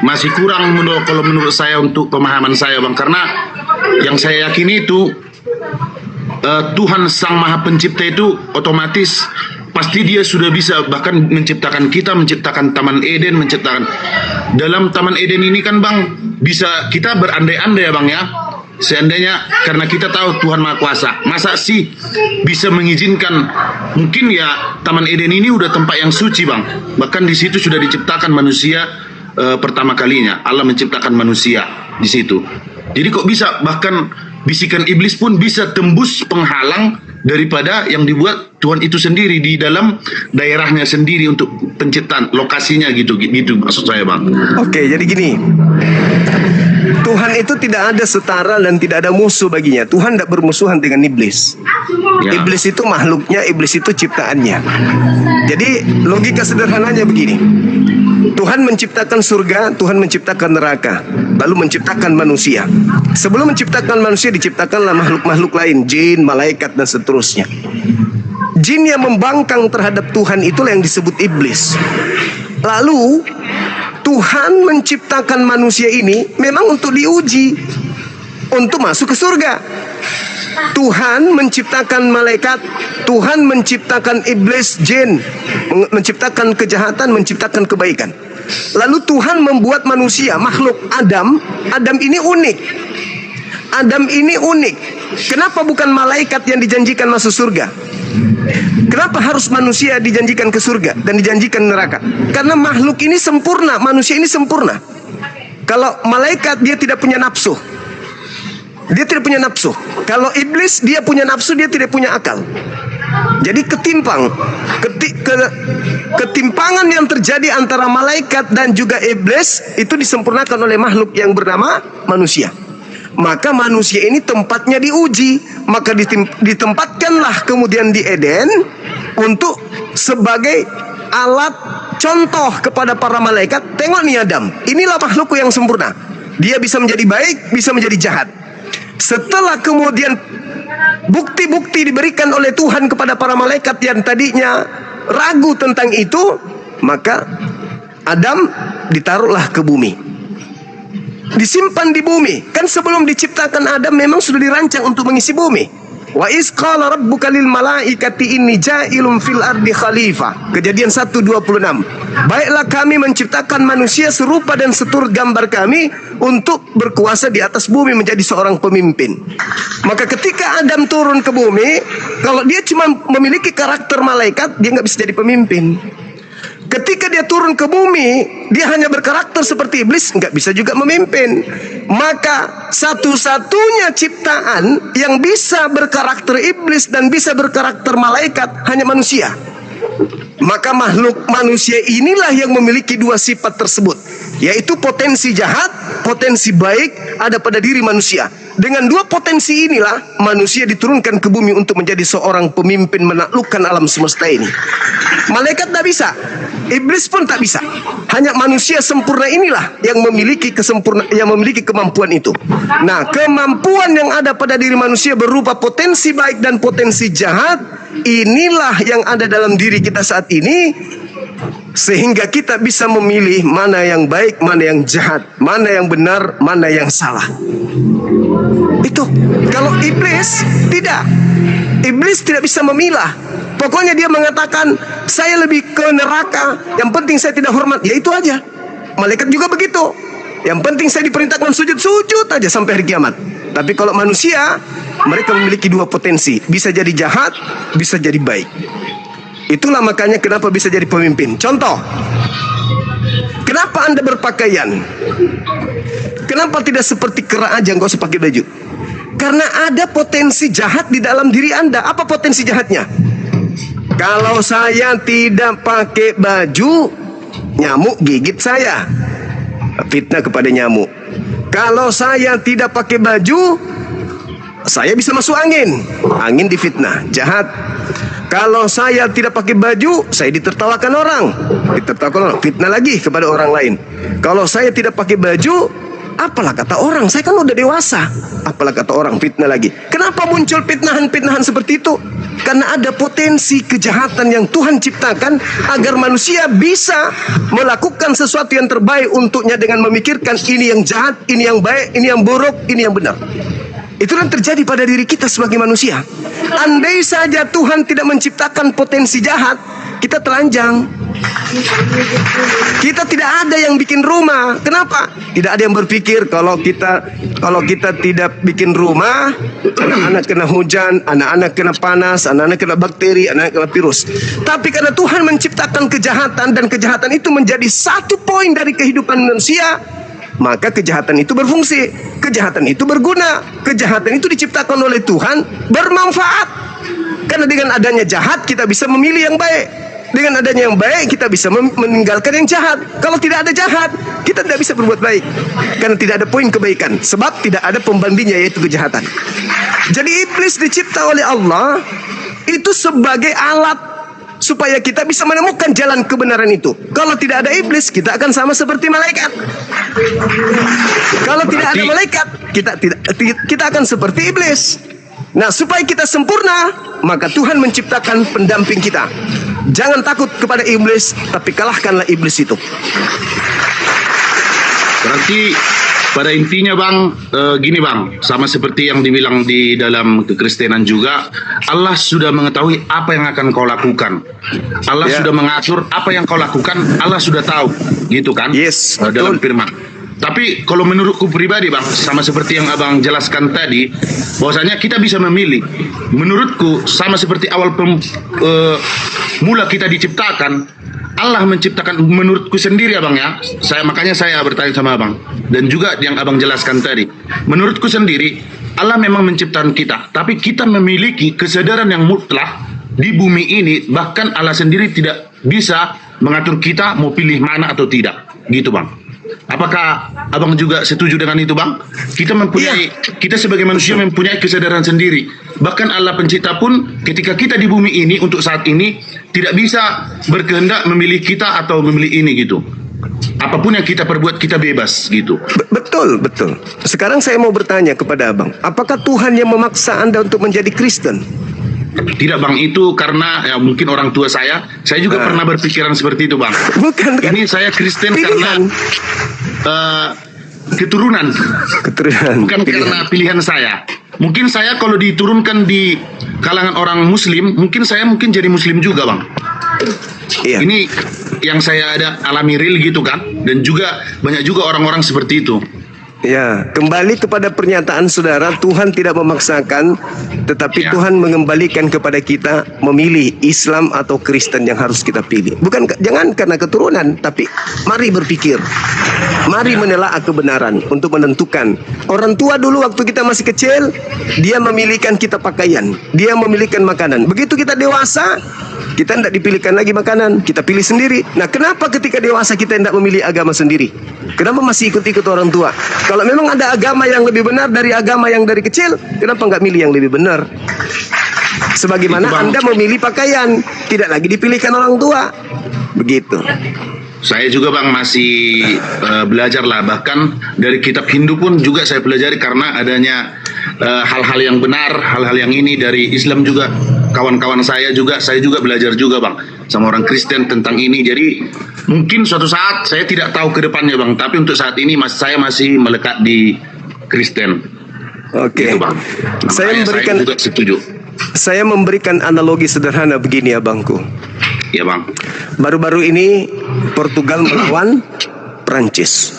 masih kurang kalau menurut saya untuk pemahaman saya bang, karena yang saya yakini itu Tuhan Sang Maha Pencipta itu otomatis pasti dia sudah bisa bahkan menciptakan kita, menciptakan Taman Eden, menciptakan dalam Taman Eden ini kan bang, bisa kita berandai-andai ya bang ya. Seandainya karena kita tahu Tuhan Maha Kuasa, masa sih bisa mengizinkan, mungkin ya Taman Eden ini udah tempat yang suci bang, bahkan di situ sudah diciptakan manusia pertama kalinya, Allah menciptakan manusia di situ. Jadi kok bisa bahkan bisikan iblis pun bisa tembus penghalang daripada yang dibuat Tuhan itu sendiri di dalam daerahnya sendiri untuk penciptaan lokasinya gitu maksud saya bang. Oke, jadi gini, Tuhan itu tidak ada setara dan tidak ada musuh baginya. Tuhan tidak bermusuhan dengan iblis. Ya. Iblis itu makhluknya, iblis itu ciptaannya. Jadi logika sederhananya begini, Tuhan menciptakan surga, Tuhan menciptakan neraka, lalu menciptakan manusia. Sebelum menciptakan manusia diciptakanlah makhluk-makhluk lain, jin, malaikat dan seterusnya. Jin yang membangkang terhadap Tuhan itulah yang disebut iblis. Lalu Tuhan menciptakan manusia ini memang untuk diuji, untuk masuk ke surga. Tuhan menciptakan malaikat, Tuhan menciptakan iblis, jin, menciptakan kejahatan, menciptakan kebaikan. Lalu Tuhan membuat manusia, makhluk Adam. Adam ini unik. Adam ini unik. Kenapa bukan malaikat yang dijanjikan masuk surga? Kenapa harus manusia dijanjikan ke surga dan dijanjikan neraka? Karena makhluk ini sempurna, manusia ini sempurna. Kalau malaikat dia tidak punya nafsu. Dia tidak punya nafsu. Kalau iblis dia punya nafsu, dia tidak punya akal. Jadi ketimpangan yang terjadi antara malaikat dan juga iblis itu disempurnakan oleh makhluk yang bernama manusia. Maka manusia ini tempatnya diuji. Maka ditempatkanlah kemudian di Eden untuk sebagai alat contoh kepada para malaikat. Tengok nih Adam, inilah makhlukku yang sempurna. Dia bisa menjadi baik, bisa menjadi jahat. Setelah kemudian bukti-bukti diberikan oleh Tuhan kepada para malaikat yang tadinya ragu tentang itu, maka Adam ditaruhlah ke bumi, disimpan di bumi. Kan sebelum diciptakan Adam memang sudah dirancang untuk mengisi bumi. Wa iz qala rabbuka lil malaikati inni ja'ilun fil ardi khalifah. Kejadian 1:26. Baiklah kami menciptakan manusia serupa dan seturut gambar kami untuk berkuasa di atas bumi menjadi seorang pemimpin. Maka ketika Adam turun ke bumi, kalau dia cuma memiliki karakter malaikat, dia nggak bisa jadi pemimpin. Ketika dia turun ke bumi, dia hanya berkarakter seperti iblis, nggak bisa juga memimpin. Maka satu-satunya ciptaan yang bisa berkarakter iblis dan bisa berkarakter malaikat hanya manusia. Maka makhluk manusia inilah yang memiliki dua sifat tersebut, yaitu potensi jahat, potensi baik ada pada diri manusia. Dengan dua potensi inilah manusia diturunkan ke bumi untuk menjadi seorang pemimpin menaklukkan alam semesta ini. Malaikat tidak bisa, iblis pun tak bisa. Hanya manusia sempurna inilah yang memiliki kemampuan itu. Nah, kemampuan yang ada pada diri manusia berupa potensi baik dan potensi jahat, inilah yang ada dalam diri kita saat ini, sehingga kita bisa memilih mana yang baik, mana yang jahat, mana yang benar, mana yang salah. Itu. Kalau iblis tidak. Iblis tidak bisa memilah. Pokoknya dia mengatakan, saya lebih ke neraka, yang penting saya tidak hormat. Ya itu aja. Malaikat juga begitu. Yang penting saya diperintahkan sujud-sujud aja sampai hari kiamat. Tapi kalau manusia, mereka memiliki dua potensi. Bisa jadi jahat, bisa jadi baik. Itulah makanya kenapa bisa jadi pemimpin. Contoh, kenapa Anda berpakaian? Kenapa tidak seperti kera aja nggak usah pakai baju? Karena ada potensi jahat di dalam diri Anda. Apa potensi jahatnya? Kalau saya tidak pakai baju, nyamuk gigit saya. Fitnah kepada nyamuk. Kalau saya tidak pakai baju, saya bisa masuk angin. Angin difitnah, jahat. Kalau saya tidak pakai baju, saya ditertawakan orang. Ditertawakan orang, fitnah lagi kepada orang lain. Kalau saya tidak pakai baju, apalah kata orang, saya kan udah dewasa. Apalah kata orang, fitnah lagi. Kenapa muncul fitnahan-fitnahan seperti itu? Karena ada potensi kejahatan yang Tuhan ciptakan agar manusia bisa melakukan sesuatu yang terbaik untuknya dengan memikirkan ini yang jahat, ini yang baik, ini yang buruk, ini yang benar. Itu yang terjadi pada diri kita sebagai manusia. Andai saja Tuhan tidak menciptakan potensi jahat, kita telanjang. Kita tidak ada yang bikin rumah. Kenapa? Tidak ada yang berpikir kalau kita tidak bikin rumah, anak-anak kena hujan, anak-anak kena panas, anak-anak kena bakteri, anak-anak kena virus. Tapi karena Tuhan menciptakan kejahatan dan kejahatan itu menjadi satu poin dari kehidupan manusia, maka kejahatan itu berfungsi, kejahatan itu berguna, kejahatan itu diciptakan oleh Tuhan bermanfaat. Karena dengan adanya jahat kita bisa memilih yang baik. Dengan adanya yang baik kita bisa meninggalkan yang jahat. Kalau tidak ada jahat, kita tidak bisa berbuat baik. Karena tidak ada poin kebaikan, sebab tidak ada pembandingnya, yaitu kejahatan. Jadi iblis dicipta oleh Allah itu sebagai alat supaya kita bisa menemukan jalan kebenaran itu. Kalau tidak ada iblis, kita akan sama seperti malaikat. Kalau tidak ada malaikat, kita akan seperti iblis. Nah, supaya kita sempurna, maka Tuhan menciptakan pendamping kita. Jangan takut kepada iblis, tapi kalahkanlah iblis itu. Berarti pada intinya Bang, gini Bang, sama seperti yang dibilang di dalam kekristenan juga, Allah sudah mengetahui apa yang akan kau lakukan. Allah sudah mengatur apa yang kau lakukan, Allah sudah tahu, gitu kan? Yes, dalam firman. Tapi kalau menurutku pribadi Bang, sama seperti yang Abang jelaskan tadi, bahwasanya kita bisa memilih. Menurutku sama seperti awal mula kita diciptakan, Allah menciptakan menurutku sendiri Abang ya. Makanya saya bertanya sama Abang, dan juga yang Abang jelaskan tadi. Menurutku sendiri, Allah memang menciptakan kita, tapi kita memiliki kesadaran yang mutlak di bumi ini. Bahkan Allah sendiri tidak bisa mengatur kita mau pilih mana atau tidak, gitu Bang. Apakah Abang juga setuju dengan itu Bang? Kita kita sebagai manusia mempunyai kesadaran sendiri. Bahkan Allah pencipta pun ketika kita di bumi ini untuk saat ini tidak bisa berkehendak memilih kita atau memilih ini gitu. Apapun yang kita perbuat kita bebas gitu. Betul. Sekarang saya mau bertanya kepada Abang, apakah Tuhan yang memaksa Anda untuk menjadi Kristen? Tidak Bang, itu karena ya mungkin orang tua saya juga pernah berpikiran seperti itu Bang. Bukan kan? Ini saya Kristen Pilihan. karena keturunan. Bukan karena pilihan saya. Mungkin saya kalau diturunkan di kalangan orang muslim, mungkin saya jadi muslim juga, Bang. Iya. Ini yang saya ada alami real gitu kan. Dan juga banyak juga orang-orang seperti itu. Ya, kembali kepada pernyataan saudara, Tuhan tidak memaksakan, tetapi Ya. Tuhan mengembalikan kepada kita memilih Islam atau Kristen yang harus kita pilih. Bukan, jangan karena keturunan, tapi mari berpikir. Mari menelaah kebenaran untuk menentukan. Orang tua dulu waktu kita masih kecil, dia memilihkan kita pakaian, dia memilihkan makanan. Begitu kita dewasa, kita tidak dipilihkan lagi makanan, kita pilih sendiri. Nah, kenapa ketika dewasa kita tidak memilih agama sendiri? Kenapa masih ikut-ikut orang tua? Kalau memang ada agama yang lebih benar dari agama yang dari kecil, kenapa nggak milih yang lebih benar? Sebagaimana Itu, Bang. Anda memilih pakaian, tidak lagi dipilihkan orang tua. Begitu. Saya juga, Bang, masih belajar lah. Bahkan dari kitab Hindu pun juga saya pelajari karena adanya hal-hal yang benar, hal-hal yang ini dari Islam juga. Kawan-kawan saya juga belajar juga, Bang, sama orang Kristen tentang ini. Jadi mungkin suatu saat saya tidak tahu ke depannya, Bang. Tapi untuk saat ini saya masih melekat di Kristen. Oke. Gitu, Bang. Saya Makanya juga setuju. Saya memberikan analogi sederhana begini, abangku. Ya, Bang. Baru-baru ini Portugal melawan Prancis.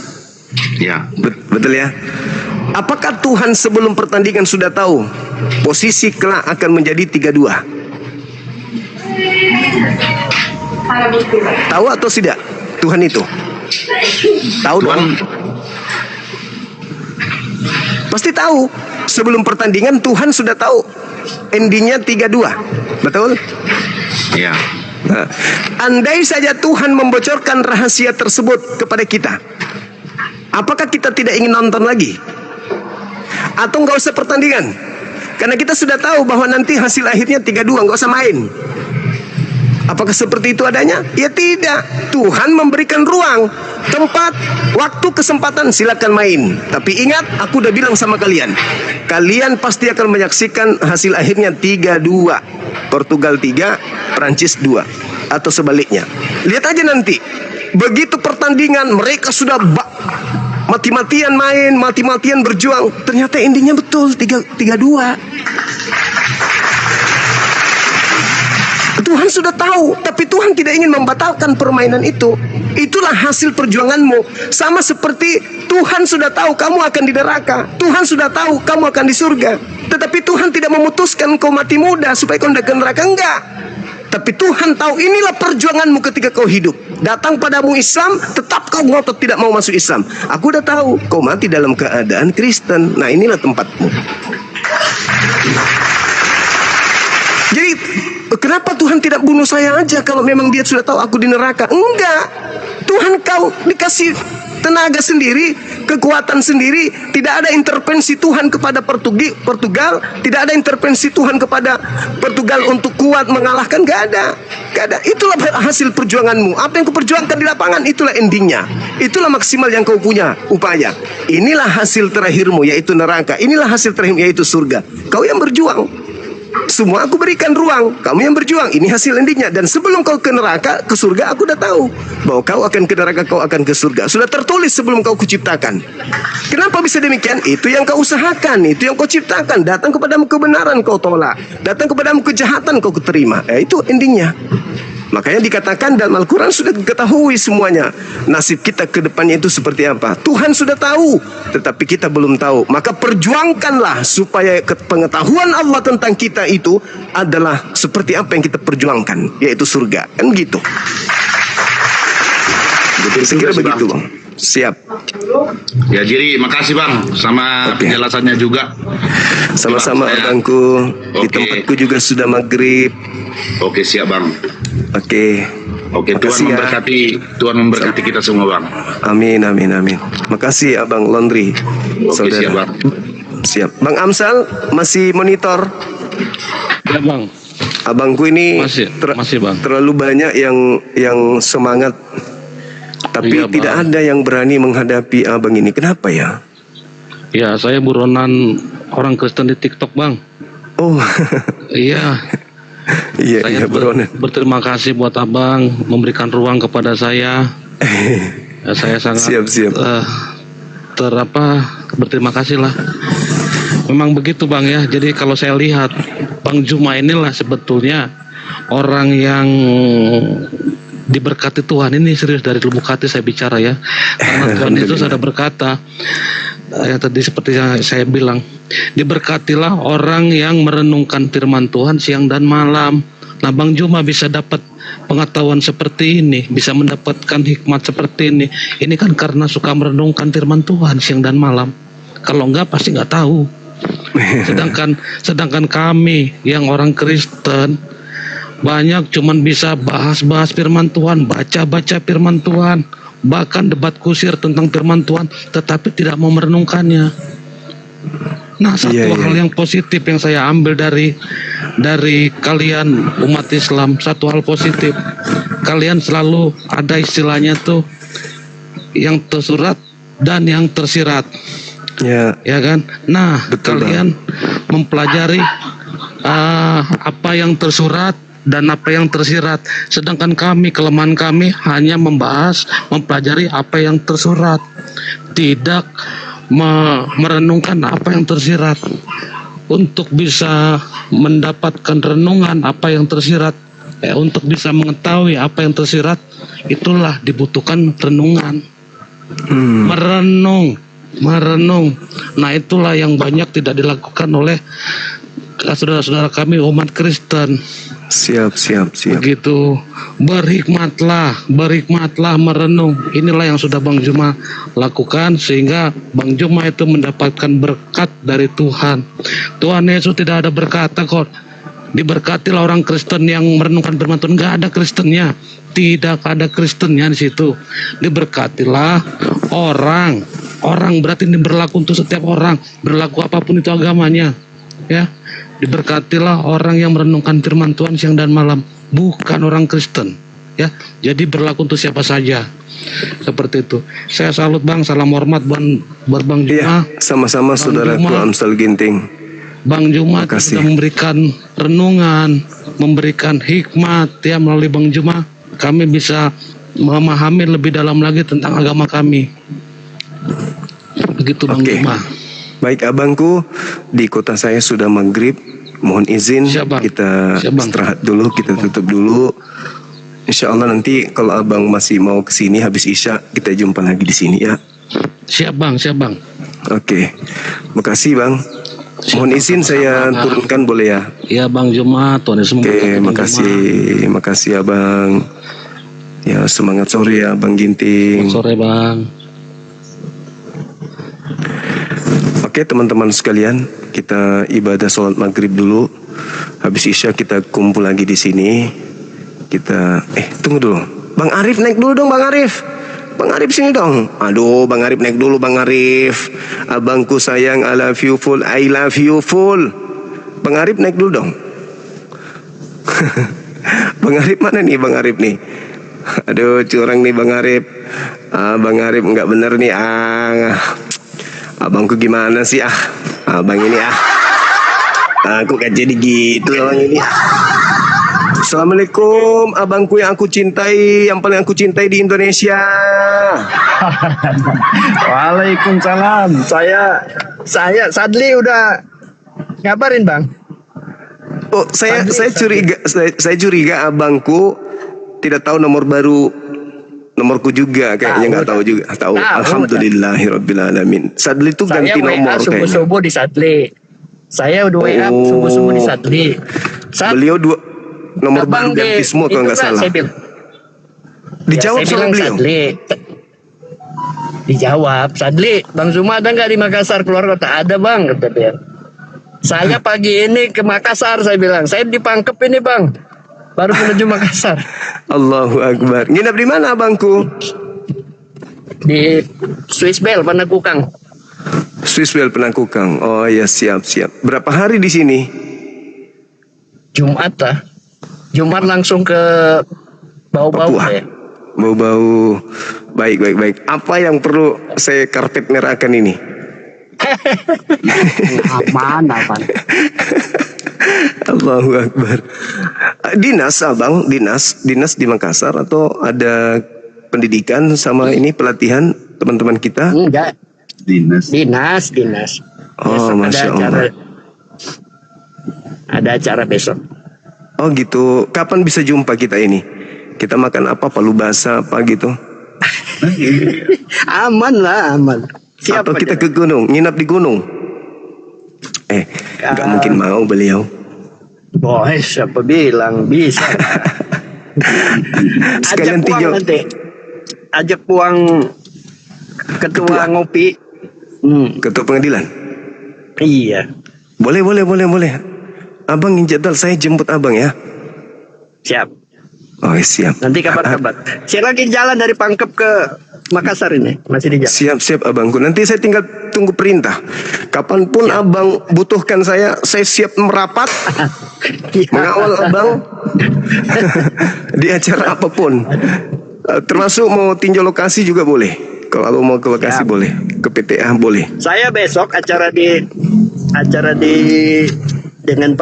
Ya. Betul ya? Apakah Tuhan sebelum pertandingan sudah tahu posisi kelak akan menjadi 3-2? Tahu atau tidak? Tuhan itu tahu Tuhan, dong. Pasti tahu. Sebelum pertandingan Tuhan sudah tahu endingnya 3-2. Betul? ya. Nah, andai saja Tuhan membocorkan rahasia tersebut kepada kita, apakah kita tidak ingin nonton lagi? Atau nggak usah pertandingan? Karena kita sudah tahu bahwa nanti hasil akhirnya 3-2, nggak usah main. Apakah seperti itu adanya? Ya tidak. Tuhan memberikan ruang, tempat, waktu, kesempatan, silakan main. Tapi ingat, aku udah bilang sama kalian, kalian pasti akan menyaksikan hasil akhirnya 3-2. Portugal 3, Prancis 2, atau sebaliknya. Lihat aja nanti. Begitu pertandingan, mereka sudah mati-matian main, mati-matian berjuang. Ternyata endingnya betul 3-2. Tuhan sudah tahu, tapi Tuhan tidak ingin membatalkan permainan itu. Itulah hasil perjuanganmu. Sama seperti Tuhan sudah tahu kamu akan di neraka, Tuhan sudah tahu kamu akan di surga. Tetapi Tuhan tidak memutuskan kau mati muda supaya kau tidak ke neraka, enggak. Tapi Tuhan tahu inilah perjuanganmu ketika kau hidup. Datang padamu Islam, tetap kau ngotot tidak mau masuk Islam. Aku udah tahu kau mati dalam keadaan Kristen. Nah, inilah tempatmu. Jadi kenapa Tuhan tidak bunuh saya aja kalau memang dia sudah tahu aku di neraka? Enggak. Tuhan kau dikasih tenaga sendiri, kekuatan sendiri. Tidak ada intervensi Tuhan kepada Portugal, tidak ada intervensi Tuhan kepada Portugal untuk kuat mengalahkan. Enggak ada. Enggak ada. Itulah hasil perjuanganmu. Apa yang kau perjuangkan di lapangan, itulah endingnya. Itulah maksimal yang kau punya upaya. Inilah hasil terakhirmu, yaitu neraka. Inilah hasil terakhirmu, yaitu surga. Kau yang berjuang. Semua aku berikan ruang, kamu yang berjuang. Ini hasil endingnya. Dan sebelum kau ke neraka, ke surga, aku udah tahu bahwa kau akan ke neraka, kau akan ke surga. Sudah tertulis sebelum kau kuciptakan. Kenapa bisa demikian? Itu yang kau usahakan, itu yang kau ciptakan. Datang kepadamu kebenaran, kau tolak. Datang kepadamu kejahatan, kau terima. Itu endingnya. Makanya dikatakan dalam Al-Quran sudah diketahui semuanya. Nasib kita ke depannya itu seperti apa. Tuhan sudah tahu, tetapi kita belum tahu. Maka perjuangkanlah supaya pengetahuan Allah tentang kita itu adalah seperti apa yang kita perjuangkan, yaitu surga. Kan gitu. Sekira begitu, Bang. Siap. Ya, jadi makasih, Bang, sama penjelasannya juga. Sama-sama, Bang, abangku. Di tempatku juga sudah maghrib. Oke, siap, Bang. Oke. Oke, Makasih ya. Tuhan memberkati kita semua, Bang. Amin, amin, amin. Makasih Abang Laundry. Oke, siap, Bang. Siap. Bang Amsal masih monitor. Ya, Bang. Abangku ini Masih, Bang. terlalu banyak yang semangat, tapi Iya, Bang. tidak ada yang berani menghadapi abang ini. Kenapa ya? Ya, saya buronan orang Kristen di TikTok, Bang. Oh, Iya. iya, Saya iya, Bro. berterima kasih buat Abang memberikan ruang kepada saya. Ya, saya sangat Siap. berterima kasih lah. Memang begitu Bang ya. Jadi kalau saya lihat Bang Juma inilah sebetulnya orang yang diberkati Tuhan. Ini serius dari lubuk hati saya bicara ya. Karena Tuhan Yesus ada berkata yang tadi seperti yang saya bilang, diberkatilah orang yang merenungkan firman Tuhan siang dan malam. Nah Bang Juma bisa dapat pengetahuan seperti ini, bisa mendapatkan hikmat seperti ini. Ini kan karena suka merenungkan firman Tuhan siang dan malam. Kalau enggak pasti enggak tahu. Sedangkan kami yang orang Kristen banyak cuman bisa bahas-bahas firman Tuhan, baca-baca firman Tuhan, bahkan debat kusir tentang firman Tuhan, tetapi tidak mau merenungkannya. Nah, satu hal yang positif yang saya ambil dari kalian umat Islam, satu hal positif, kalian selalu ada istilahnya tuh yang tersurat dan yang tersirat. Ya kan? Nah, betul, kalian mempelajari apa yang tersurat dan apa yang tersirat. Sedangkan kami, kelemahan kami hanya mempelajari apa yang tersurat, tidak merenungkan apa yang tersirat. Untuk bisa mendapatkan renungan apa yang tersirat, untuk bisa mengetahui apa yang tersirat, itulah dibutuhkan renungan. Merenung. Nah itulah yang banyak tidak dilakukan oleh saudara-saudara kami umat Kristen. Siap. Begitu. Berhikmatlah merenung. Inilah yang sudah Bang Juma lakukan sehingga Bang Juma itu mendapatkan berkat dari Tuhan. Tuhan Yesus tidak ada berkata kok, diberkatilah orang Kristen yang merenungkan firman Tuhan. Nggak ada Kristennya. Tidak ada Kristennya di situ. Diberkatilah orang berarti ini berlaku untuk setiap orang, berlaku apapun itu agamanya, ya. Diberkatilah orang yang merenungkan firman Tuhan siang dan malam, bukan orang Kristen, ya. Jadi berlaku untuk siapa saja, seperti itu. Saya salut Bang, salam hormat buat Bang Juma. Sama-sama saudaraku Amsal Ginting. Bang Juma sudah memberikan renungan, memberikan hikmat, ya, melalui Bang Juma kami bisa memahami lebih dalam lagi tentang agama kami. Begitu Bang Juma. Baik abangku, di kota saya sudah maghrib. Mohon izin kita istirahat dulu, kita tutup dulu. Insya Allah nanti kalau abang masih mau kesini habis isya, kita jumpa lagi di sini ya. Siap bang. Oke, makasih bang. Mohon izin saya turunkan boleh ya? Iya Bang Juma, Tuhan Yesus memberkati. Oke, makasih abang. Ya semangat sore ya Bang Ginting. Sore Bang. Oke teman-teman sekalian, kita ibadah sholat maghrib dulu. Habis isya kita kumpul lagi di sini. Kita tunggu dulu. Bang Arif naik dulu dong Bang Arif. Bang Arif sini dong. Aduh Bang Arif naik dulu Bang Arif. Abangku sayang, I love you full, I love you full. Bang Arif naik dulu dong. Bang Arif mana nih Bang Arif nih? Aduh curang nih Bang Arif. Bang Arif nggak bener nih. Abangku gimana sih abang ini aku kan jadi gitu abang ini. Assalamualaikum abangku yang aku cintai, yang paling aku cintai di Indonesia. Waalaikumsalam. Saya Sadli udah ngabarin bang. Oh saya curiga abangku tidak tahu nomorku juga kayaknya, nggak tahu juga. Tahu. Alhamdulillahirobbilalamin. Sadli itu ganti nomor kayaknya. Saya subuh di Sadli. Saya udah WA subuh di Sadli. Beliau nomor baru ganti semua kalau nggak salah. Dijawab sama beliau. Sadli. Dijawab Sadli. Bang Zuma ada nggak di Makassar keluar kota? Ada bang, kata dia. Saya pagi ini ke Makassar, saya bilang. Saya dipangkep ini bang. Baru menuju Makassar. Allahu Akbar. Nginap di mana abangku? Di Swiss Bell Panakukang. Swiss Bell Panakukang. Oh ya siap. Berapa hari di sini? Jumat lah. Jumat langsung ke bau-bau ya. Bau-bau. Baik. Apa yang perlu saya karpet merahkan ini? Aman. Allahu Akbar. Dinas abang, dinas di Makassar atau ada pendidikan sama ini pelatihan teman-teman kita? Enggak. Dinas. Oh, Masya Allah. Ada acara besok. Oh gitu. Kapan bisa jumpa kita ini? Kita makan apa? Palu basah apa gitu? Aman lah, aman. Siapa Atau kita ke gunung, nginap di gunung? Nggak mungkin mau beliau. Boy, siapa bilang bisa? Sekalian Ajak Puang tinjau. nanti. Ajak Puang ketua ngopi. Ketua pengadilan. Iya. Boleh. Abang jadwal, saya jemput abang ya. Siap. Oh siap. Nanti kabar-kabar. Saya lagi jalan dari Pangkep ke Makassar ini. Masih di jalan. Siap abangku. Nanti saya tinggal tunggu perintah. Kapanpun abang butuhkan saya siap merapat. Mengawal abang di acara apapun. Termasuk mau tinjau lokasi juga boleh. Kalau abang mau ke lokasi boleh. Ke PTA boleh. Saya besok acara di dengan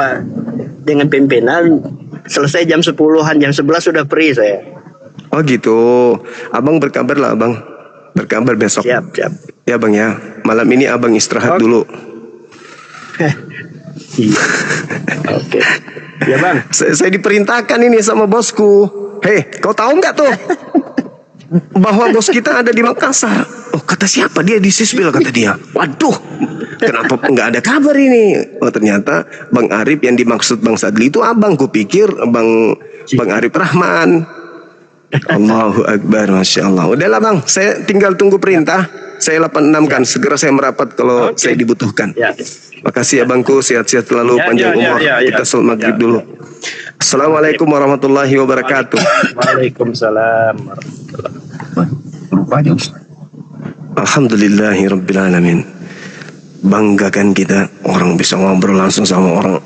pimpinan selesai jam 10-an, jam 11 sudah free saya. Oh gitu. Abang berkabar lah abang. Berkabar besok. Siap. Ya bang ya. Malam ini abang istirahat dulu. Iya. Oke. Ya bang. Saya diperintahkan ini sama bosku. Hei, kau tahu nggak tuh bahwa bos kita ada di Makassar? Oh, kata siapa? Dia di Sisbil, kata dia. Waduh, kenapa nggak ada kabar ini? Oh, ternyata Bang Arif yang dimaksud Bang Sadli itu abang. Kupikir Bang Arif Rahman. Allahu Akbar, Masya Allah. Udahlah bang, saya tinggal tunggu perintah. Saya 86 kan, segera saya merapat kalau saya dibutuhkan. Ya. Makasih abangku, sehat-sehat selalu, panjang umur. Kita sholat maghrib dulu. Assalamualaikum warahmatullahi wabarakatuh. Waalaikumsalam. Rupanya Ustaz. Alhamdulillahirrabbilalamin. Banggakan kita orang bisa ngobrol langsung sama orang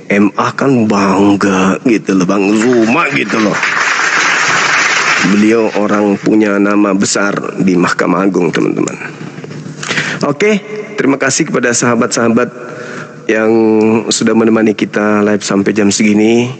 MA kan bangga gitu loh, Bang Zuma gitu loh. Beliau orang punya nama besar di Mahkamah Agung, teman-teman. Oke, terima kasih kepada sahabat-sahabat yang sudah menemani kita live sampai jam segini.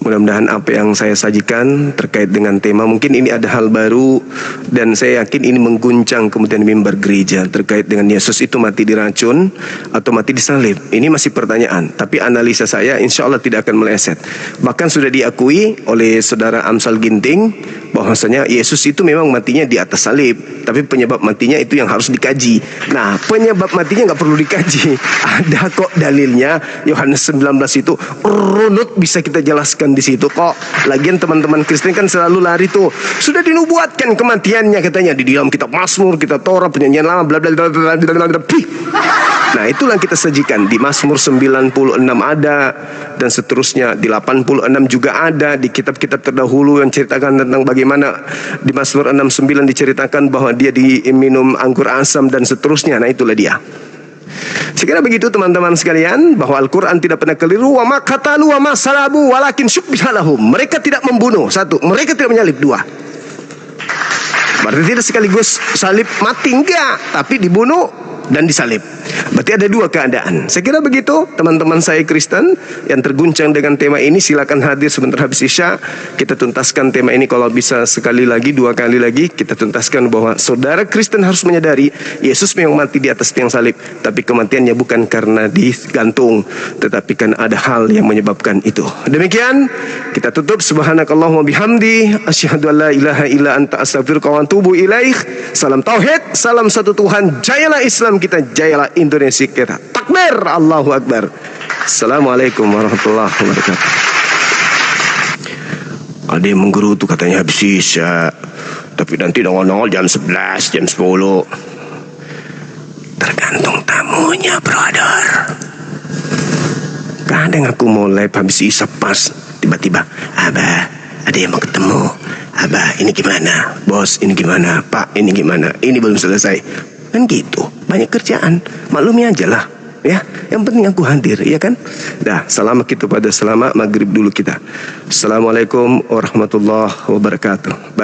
Mudah-mudahan apa yang saya sajikan terkait dengan tema, mungkin ini ada hal baru dan saya yakin ini mengguncang kemudian mimbar gereja terkait dengan Yesus itu mati diracun atau mati disalib. Ini masih pertanyaan, tapi analisa saya insya Allah tidak akan meleset. Bahkan sudah diakui oleh saudara Amsal Ginting bahwasanya Yesus itu memang matinya di atas salib, tapi penyebab matinya itu yang harus dikaji. Nah, penyebab matinya nggak perlu dikaji, ada kok dalilnya. Yohanes 19 itu runut bisa kita jelaskan di situ kok. Lagian teman-teman Kristen kan selalu lari tuh, sudah dinubuatkan kematiannya katanya di dalam kitab Mazmur, kitab Torah, perjanjian lama, bla bla bla bla bla bla. Nah, itulah yang kita sajikan di Mazmur 96 ada dan seterusnya, di 86 juga ada, di kitab-kitab terdahulu yang ceritakan tentang bagaimana di Mazmur 69 diceritakan bahwa dia diminum anggur asam dan seterusnya. Nah, itulah dia. Sekira begitu teman-teman sekalian, bahwa Al-Quran tidak pernah keliru. Wa ma qatalu wa ma salabu walakin syubbiha lahum. Mereka tidak membunuh, satu. Mereka tidak menyalib, dua. Berarti tidak sekaligus salib mati, enggak, tapi dibunuh dan disalib. Berarti ada dua keadaan. Saya kira begitu teman-teman saya Kristen yang terguncang dengan tema ini, silakan hadir sebentar habis Isya. Kita tuntaskan tema ini, kalau bisa sekali lagi, dua kali lagi kita tuntaskan bahwa saudara Kristen harus menyadari Yesus memang mati di atas tiang salib, tapi kematiannya bukan karena digantung, tetapi kan ada hal yang menyebabkan itu. Demikian kita tutup. Subhanakallahumma bihamdi asyhadu an la ilaha illa anta astaghfiruka wa atubu ilaik. Salam tauhid, salam satu Tuhan. Jayalah Islam kita, jayalah Indonesia kita. Takbir, Allahu Akbar. Assalamualaikum warahmatullahi wabarakatuh. Ada yang menggerutu katanya habis Isya, tapi nanti nongol-nongol jam 11, jam 10. Tergantung tamunya, brother. Kadang aku mau live habis Isya pas tiba-tiba, Abah ada yang mau ketemu. Abah ini gimana? Bos ini gimana? Pak ini gimana? Ini belum selesai. Kan gitu, banyak kerjaan, maklumi aja lah ya. Yang penting aku hadir, ya kan? Dah, selamat kita pada selamat maghrib dulu kita. Assalamualaikum warahmatullahi wabarakatuh.